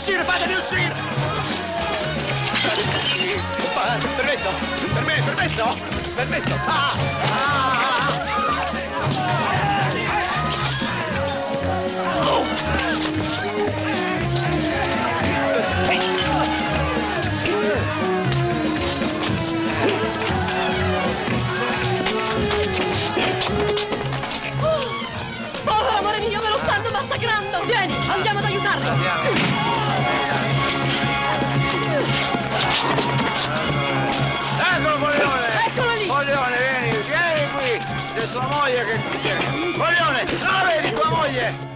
uscire, fatemi uscire! Permesso! Per me, permesso! Permesso! Povero amore mio, me lo stanno massacrando! Vieni, andiamo ad aiutarli! Eccolo, Foglione! Eccolo lì! Foglione, vieni qui! C'è sua moglie che... Foglione, non la vedi tua moglie?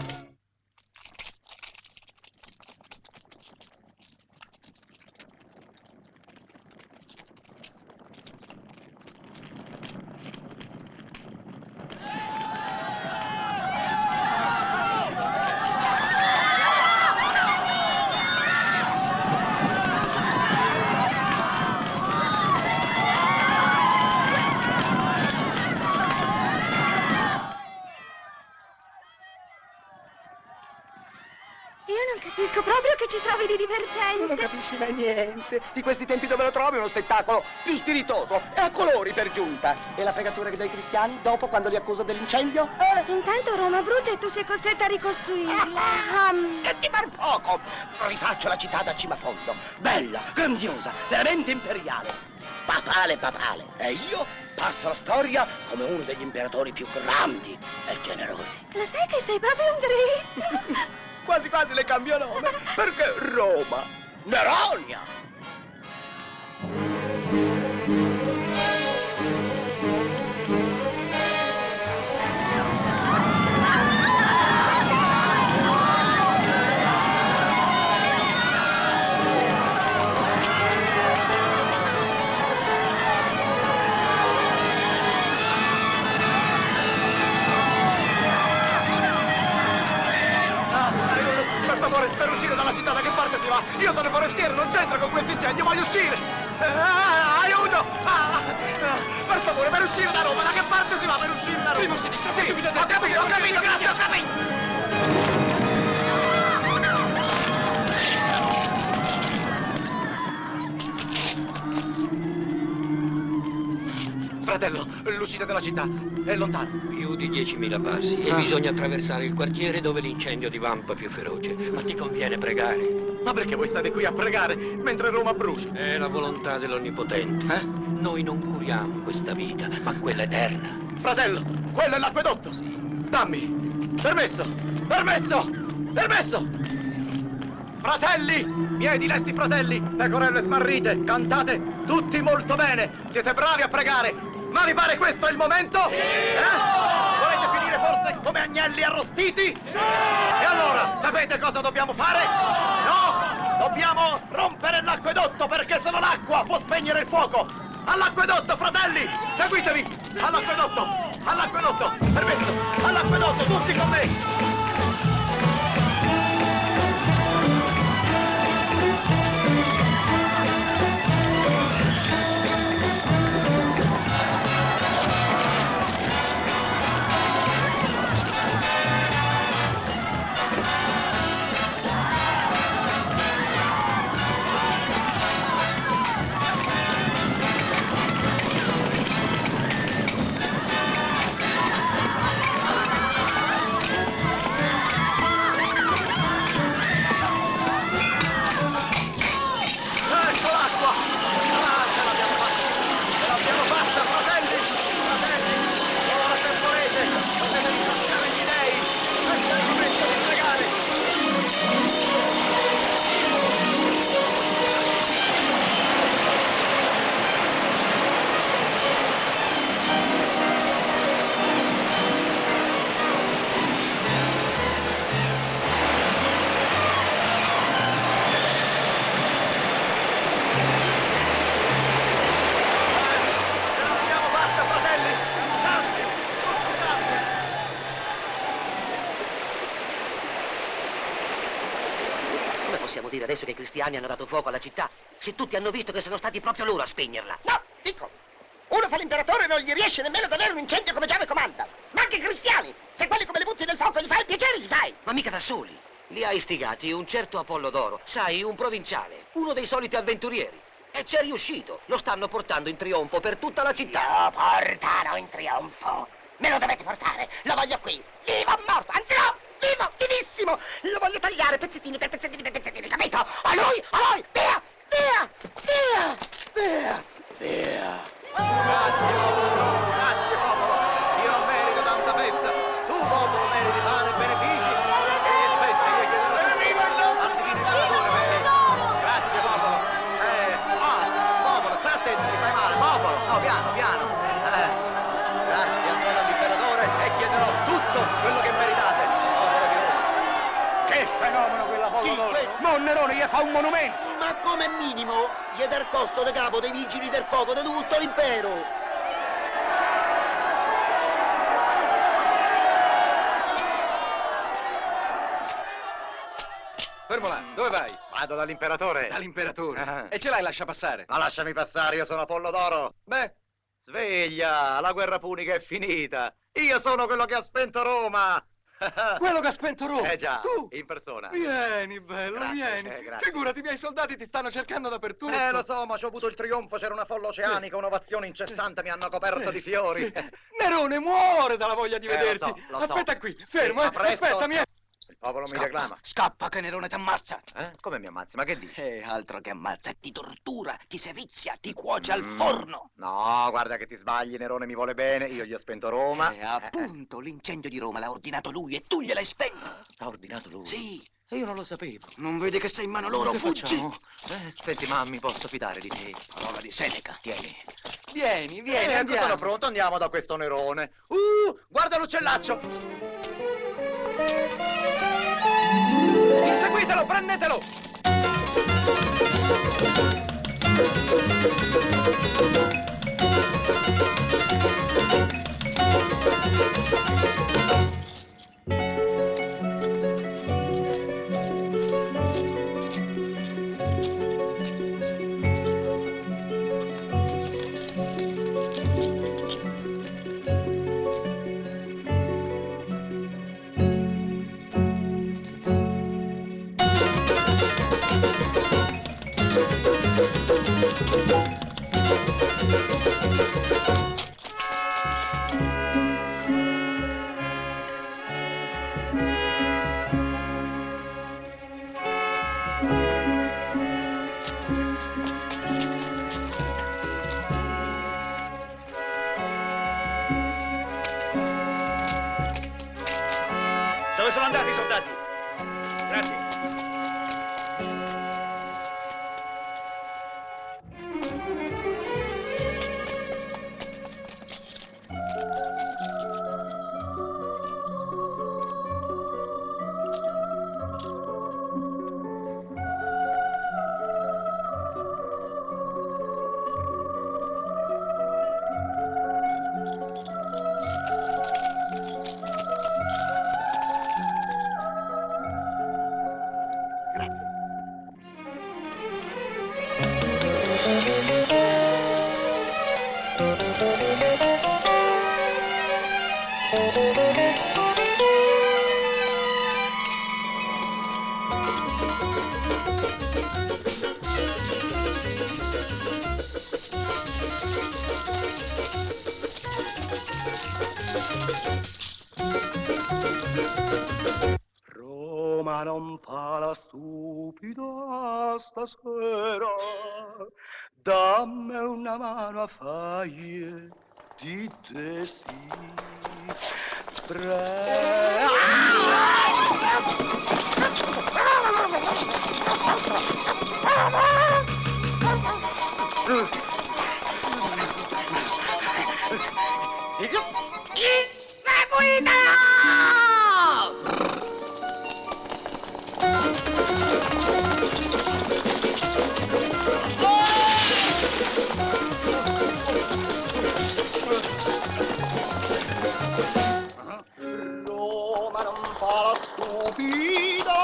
Capisco proprio che ci trovi di divertente. Non capisci mai niente. Di questi tempi dove lo trovi uno spettacolo più spiritoso e a colori per giunta. E la fregatura che dai cristiani dopo quando li accusa dell'incendio? Intanto Roma brucia e tu sei costretta a ricostruirla. E ti par poco. Rifaccio la città da cima a fondo. Bella, grandiosa, veramente imperiale. Papale, papale. E io passo la storia come uno degli imperatori più grandi e generosi. Lo sai che sei proprio un dritto? Quasi quasi le cambio nome, perché Roma, Neronia. Per uscire dalla città, da che parte si va? Io sono forestiere, non c'entro con questo incendio, voglio uscire! Aiuto! Per favore, per uscire da Roma, da che parte si va per uscire da Roma? Prima sinistra, poi subito a Ho destra. capito, grazie, ho capito! Fratello, l'uscita della città è lontana. Più di 10.000 passi e bisogna attraversare il quartiere dove l'incendio divampa più feroce. Ma ti conviene pregare. Ma perché voi state qui a pregare mentre Roma brucia? È la volontà dell'Onnipotente. Noi non curiamo questa vita, ma quella eterna. Fratello, quello è l'acquedotto. Sì. Dammi. Permesso. Permesso. Permesso. Fratelli, miei diletti fratelli, pecorelle smarrite, cantate tutti molto bene. Siete bravi a pregare. Ma vi pare questo il momento? Sì! Volete finire forse come agnelli arrostiti? Sì! E allora, sapete cosa dobbiamo fare? No! Dobbiamo rompere l'acquedotto perché solo l'acqua può spegnere il fuoco! All'acquedotto, fratelli! Seguitemi! All'acquedotto! All'acquedotto! Permesso! All'acquedotto, tutti con me! Possiamo dire adesso che i cristiani hanno dato fuoco alla città, se tutti hanno visto che sono stati proprio loro a spegnerla. No, dico, uno fa l'imperatore e non gli riesce nemmeno ad avere un incendio come Giove comanda. Ma anche i cristiani, se quelli come li butti nel fuoco gli fai il piacere, gli fai. Ma mica da soli. Li ha istigati un certo Apollodoro, sai, un provinciale, uno dei soliti avventurieri. E c'è riuscito. Lo stanno portando in trionfo per tutta la città. Lo portano in trionfo. Me lo dovete portare. Lo voglio qui. Vivo o morto. Anzi no, vivo, vivissimo. Lo voglio tagliare pezzettini per pezzettini per pezzettini, capito? A lui, via, via, via, via, via. Grazie, popolo. Io non merito tanta festa. Tu, popolo, meriti pane e benefici. E feste che chiederò. Viva il nostro Salvatore! Grazie, popolo. Popolo, sta attento, ti fai male. Popolo, no, piano, piano. Grazie al nome dell'imperatore e chiederò tutto quello che meritate. Popolo di Roma. Che fenomeno quella Pollodoro! Mo Nerone gli fa un monumento! Ma come minimo gli è dar costo da capo dei vigili del fuoco di tutto l'impero. Fermo là, dove vai? Vado dall'imperatore. Dall'imperatore? E ce l'hai lascia passare? Ma lasciami passare, io sono Apollodoro. Beh. Sveglia, la guerra punica è finita. Io sono quello che ha spento Roma. Quello che ha spento Roma? già, Tu? in persona. Vieni, bello, Grazie, vieni. grazie. Figurati, i miei soldati ti stanno cercando dappertutto. Lo so, ma c'ho avuto il trionfo, c'era una folla oceanica, un'ovazione incessante, mi hanno coperto di fiori. Nerone muore dalla voglia di vederti. Lo so. Aspetta qui, fermo, a presto. aspettami. Il popolo mi reclama. Scappa che Nerone ti ammazza. Come mi ammazzi? Ma che dici? Altro che ammazza, ti tortura, ti sevizia, ti cuoce al forno. No, guarda che ti sbagli, Nerone mi vuole bene, io gli ho spento Roma. Appunto, l'incendio di Roma l'ha ordinato lui e tu gliel'hai spento. L'ha ordinato lui? Sì. E io non lo sapevo. Non vedi che sei in mano loro, Che fuggi. facciamo? Senti, ma mi posso fidare di te? Parola di Seneca, tieni. Vieni, Andiamo. Sono pronto, andiamo da questo Nerone. Guarda l'uccellaccio! Inseguitelo, prendetelo! Dove sono andati i soldati? Grazie. Roma non fa la stupida stasera, dammi una mano a faglie di te sì. Roma non fa la stupida.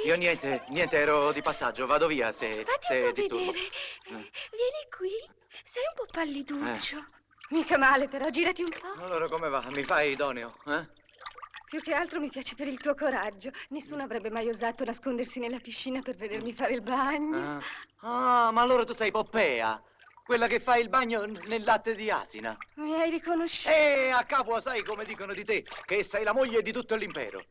Io niente, ero di passaggio, vado via se disturbo. Vedere. Vieni qui. Sei un po' palliduccio. Mica male, però, girati un po'. Allora come va? Mi fai idoneo, eh? Più che altro mi piace per il tuo coraggio. Nessuno avrebbe mai osato nascondersi nella piscina per vedermi fare il bagno. Ah, ma allora tu sei Poppea, quella che fa il bagno nel latte di asina. Mi hai riconosciuto? A Capua sai come dicono di te, che sei la moglie di tutto l'impero.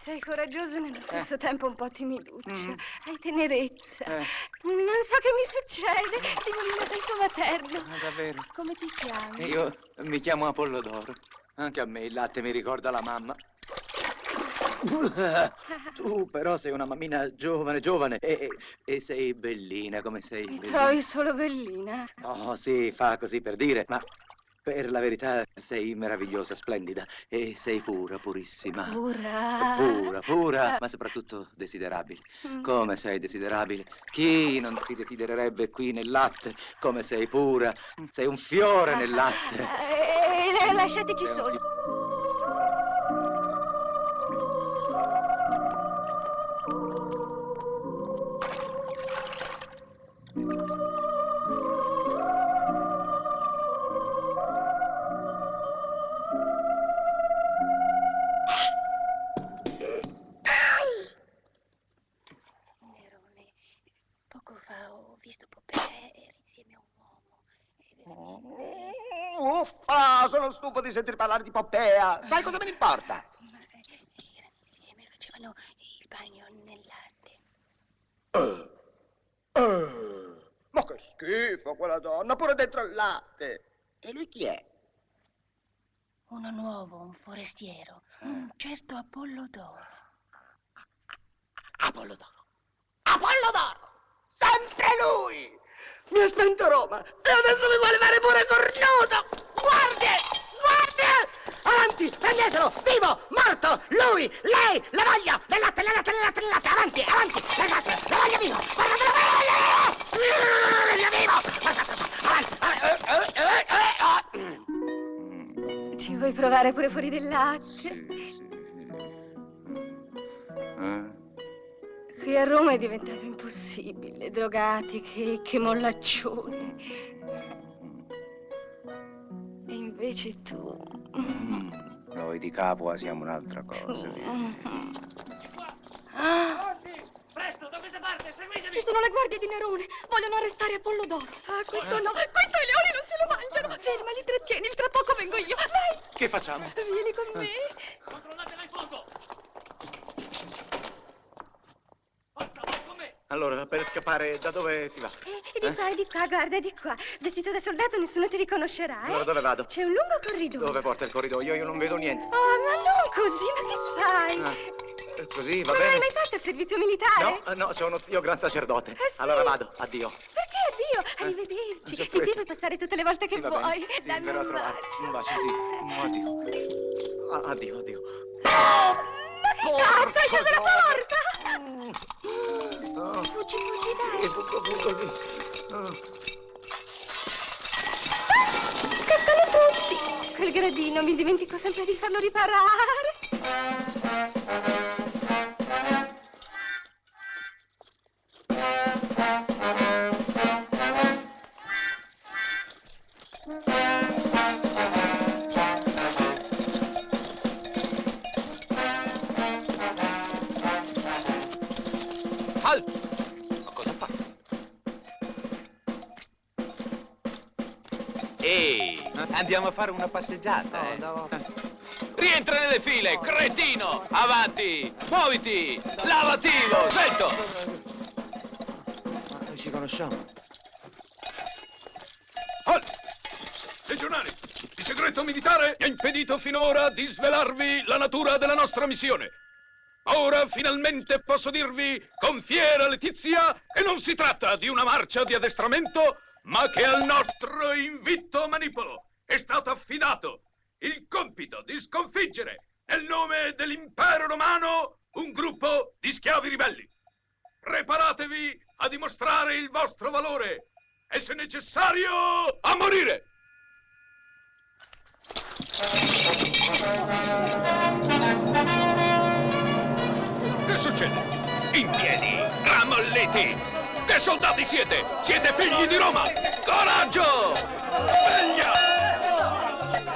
Sei coraggioso e nello stesso tempo un po' timiduccio. Hai tenerezza. Non so che mi succede. Stimolino senso materno. Davvero? Come ti chiami? Io mi chiamo Apollodoro. Anche a me il latte mi ricorda la mamma. Tu però sei una mammina giovane e sei bellina come sei. Mi trovi solo bellina? Oh sì, fa così per dire, ma per la verità sei meravigliosa, splendida e sei pura, purissima. Pura, ma soprattutto desiderabile. Come sei desiderabile? Chi non ti desidererebbe qui nel latte? Come sei pura? Sei un fiore nel latte. Lasciateci soli. Poco fa ho visto Poppea, era insieme a un uomo. Uffa, sono stufo di sentir parlare di Poppea. Sai cosa me ne importa? Erano insieme, facevano il bagno nel latte. Ma che schifo quella donna, pure dentro il latte. E lui chi è? Uno nuovo, un forestiero, un certo Apollodoro. Apollodoro! Apollodoro! Sempre lui! Mi ha spento Roma e adesso mi vuole fare pure cornuto! Guardie! Guardie! Avanti! Prendetelo! Vivo! Morto! Lui! Lei! La voglio! Nel latte! Avanti! Avanti! La voglio vivo! Guardate la voglio vivo! Avanti! Ci vuoi provare pure fuori del latte? Qui a Roma è diventato impossibile. Drogati, che mollaccioni. E invece tu... Noi di Capua siamo un'altra cosa. Presto, da questa parte, seguitemi! Ci sono le guardie di Nerone. Vogliono arrestare Apollodoro. Ah, questo no. Questo i leoni non se lo mangiano. Fermali, trattieni. Tra poco vengo io. Dai. Che facciamo? Vieni con me. Controllatela in fondo! Allora, per scappare, da dove si va? Di qua e di qua, guarda, di qua. Vestito da soldato nessuno ti riconoscerà, Allora, dove vado? C'è un lungo corridoio. Dove porta il corridoio? Io non vedo niente. Oh, ma non così, ma che fai? Così, va Ma non bene? hai mai fatto il servizio militare? No, c'è uno zio gran sacerdote. Sì? Allora vado, addio. Perché addio? Arrivederci. c'è Ti fretta. devi passare tutte le volte che Sì, va vuoi. bene. Sì, Dammi verrò a un trovare. bacio. Un bacio, sì. Addio. Addio. Ma che cazzo, hai chiuso la porta? Fuggi, dai. Fuggo, sì. Cascano tutti. Quel gradino, mi dimentico sempre di farlo riparare. Halt! Ma cosa fa? Ehi, andiamo a fare una passeggiata, Rientra nelle file, cretino! Avanti! Muoviti! Lavativo! Sento! Ma ci conosciamo? Halt! Legionari, il segreto militare mi ha impedito finora di svelarvi la natura della nostra missione. Ora finalmente posso dirvi con fiera letizia che non si tratta di una marcia di addestramento, ma che al nostro invitto manipolo è stato affidato il compito di sconfiggere nel nome dell'impero romano un gruppo di schiavi ribelli. Preparatevi a dimostrare il vostro valore e, se necessario, a morire! Che succede? In piedi, rammolliti! Che soldati siete? Siete figli di Roma! Coraggio! Sveglia!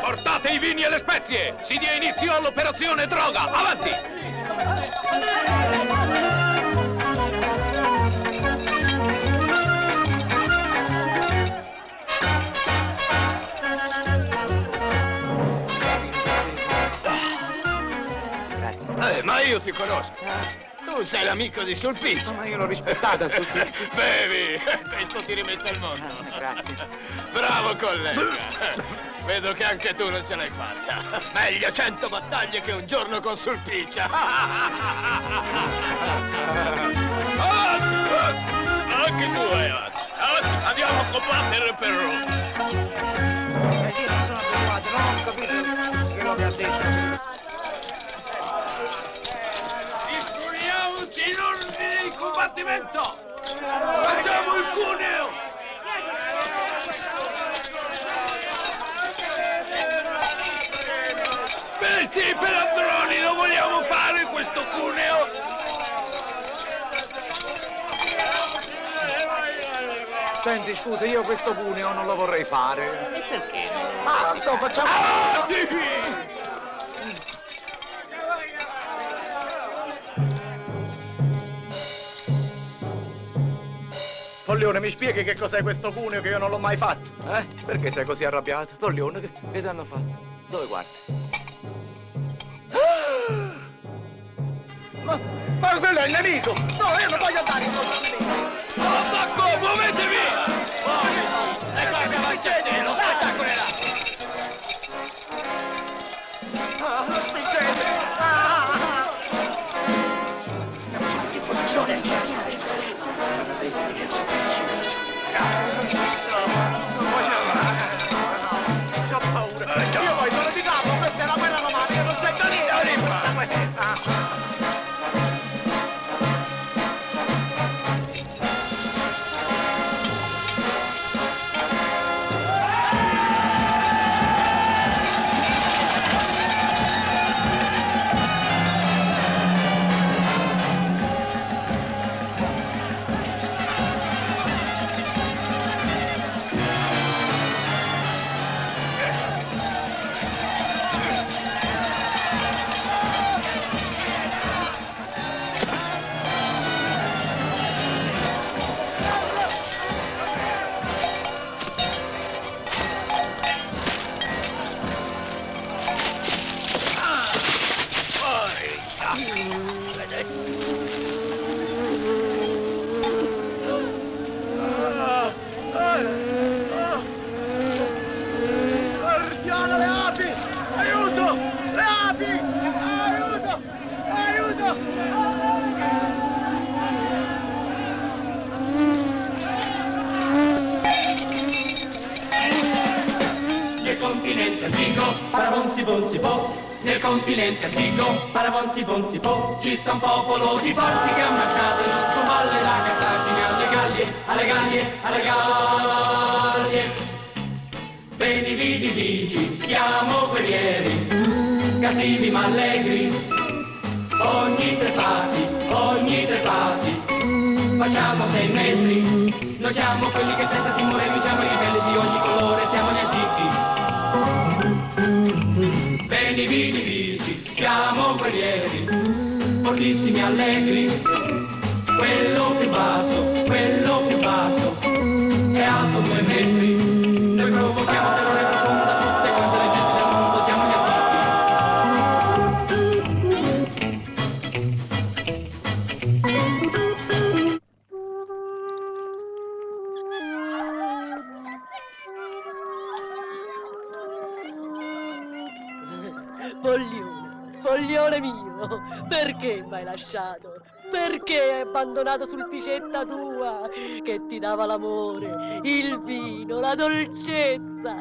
Portate i vini e le spezie! Si dia inizio all'operazione droga! Avanti! Ma io ti conosco. Tu sei l'amico di Sulpicio. Ma io l'ho rispettata, Sulpicio. Bevi, questo ti rimette al mondo. Grazie. Bravo collega. Vedo che anche tu non ce l'hai fatta. Meglio 100 battaglie che un giorno con Sulpicio. Anche tu, Eva. Andiamo a combattere per Roma. Io non sono abituato, non ho capito che lo abbia detto. Disponiamoci in ordine di combattimento! Facciamo il cuneo! Svelti per Androni, lo vogliamo fare questo cuneo? Senti, scusa, io questo cuneo non lo vorrei fare. E perché? Basta, facciamo... Pollione, mi spieghi che cos'è questo cuneo che io non l'ho mai fatto? Perché sei così arrabbiato? Pollione, che ti hanno fatto? Dove guardi? Ma quello è il nemico! No, io non voglio andare in contro al nemico! Attacco, muovetevi! Ecco che va il lo spettacolo è là! Lo spingete! In posizione, cerchiare. C'ho paura! Io poi sono di capo, questa è la guerra romana, io non sento niente! Guardiano, le api! Aiuto! Le api! Aiuto! Aiuto! Nel continente antico, parabonzi bonzi po. Nel continente antico, parabonzi bonzi po. Ci sta un popolo di forti che ha marciato in un sommalle da Cartagine alle Gallie, alle Gallie, alle Gallie. Vedi, vidi, dici, siamo guerrieri, cattivi ma allegri. Ogni tre passi, facciamo 6 metri. Noi siamo quelli che senza timore vinciamo i ribelli di ogni colore, siamo gli antichi. Veni, vidi, vici, siamo guerrieri, fortissimi, allegri. Quello più basso, è alto 2 metri. Noi provochiamo terrore profondo da tutte quante le genti del mondo, siamo gli antichi. Foglione mio, perché m'hai lasciato? Perché hai abbandonato Sulpicetta tua, che ti dava l'amore, il vino, la dolcezza,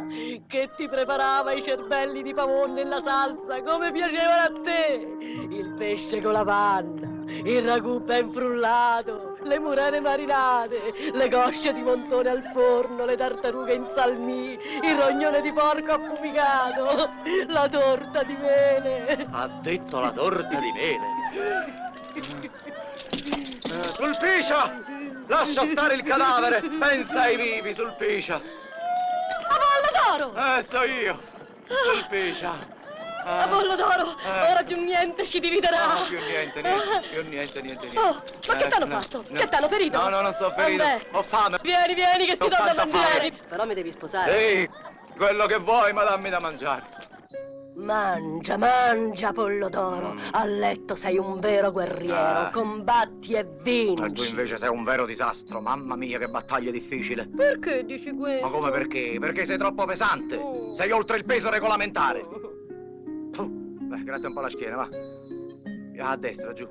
che ti preparava i cervelli di pavone nella salsa come piacevano a te, il pesce con la panna, il ragù ben frullato, le murene marinate, le cosce di montone al forno, le tartarughe in salmì, il rognone di porco affumicato, la torta di mele. Ha detto la torta di mele. Sulpicia! Lascia stare il cadavere! Pensa ai vivi, Sulpicia! Apollo d'oro! So io! Sulpicia! Apollo d'oro! Ora più niente ci dividerà! Più niente. Oh, ma che t'hanno fatto? Che t'hanno ferito? No, non so ferito. Vabbè. Ho fame. Vieni, che ti Ho do da tanta mangiare! fame. Però mi devi sposare. Ehi, quello che vuoi, ma dammi da mangiare. Mangia, Apollo d'oro. A letto sei un vero guerriero. Combatti e vinci. Ma tu invece sei un vero disastro. Mamma mia, che battaglia difficile. Perché dici questo? Ma come perché? Perché sei troppo pesante. Sei oltre il peso regolamentare. Beh, gratta un po' la schiena, va. A destra, giù.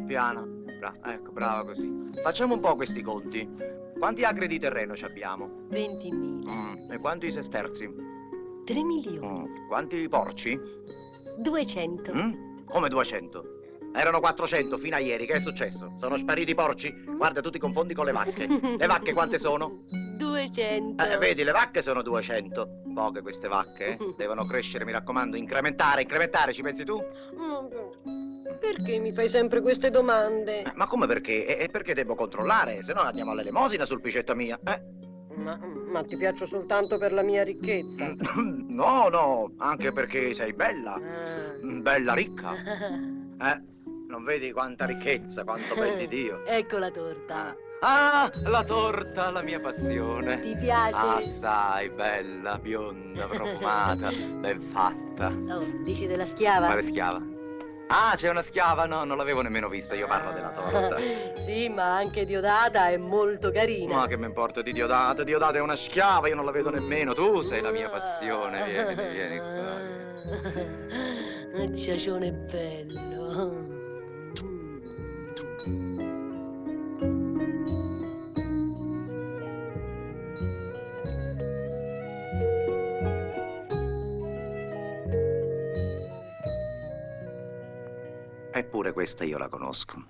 Piano. Ecco, brava così. Facciamo un po' questi conti. Quanti acri di terreno ci abbiamo? 20.000. E quanti sesterzi? 3 milioni. Quanti porci? 200. Come 200? Erano 400 fino a ieri, che è successo? Sono spariti i porci? Guarda, tu ti confondi con le vacche. Le vacche quante sono? 200. Vedi, le vacche sono 200. Poche queste vacche, devono crescere, mi raccomando. Incrementare, ci pensi tu? Perché mi fai sempre queste domande? Ma come perché? È perché devo controllare, se no andiamo all'elemosina, Sulpicetta mia. Ma ti piaccio soltanto per la mia ricchezza? No, anche perché sei bella. Bella ricca. Non vedi quanta ricchezza, quanto ben di Dio. Ecco la torta. Ah, la torta, la mia passione. Ti piace? Assai bella, bionda, profumata, ben fatta. Oh, dici della schiava? Quale schiava? Ah, c'è una schiava? No, non l'avevo nemmeno vista, io parlo della torta. Sì, ma anche Diodata è molto carina. Ma che mi importa di Diodata? Diodata è una schiava, io non la vedo nemmeno. Tu sei la mia passione, vieni qua. Ciacione bello. Eppure questa io la conosco.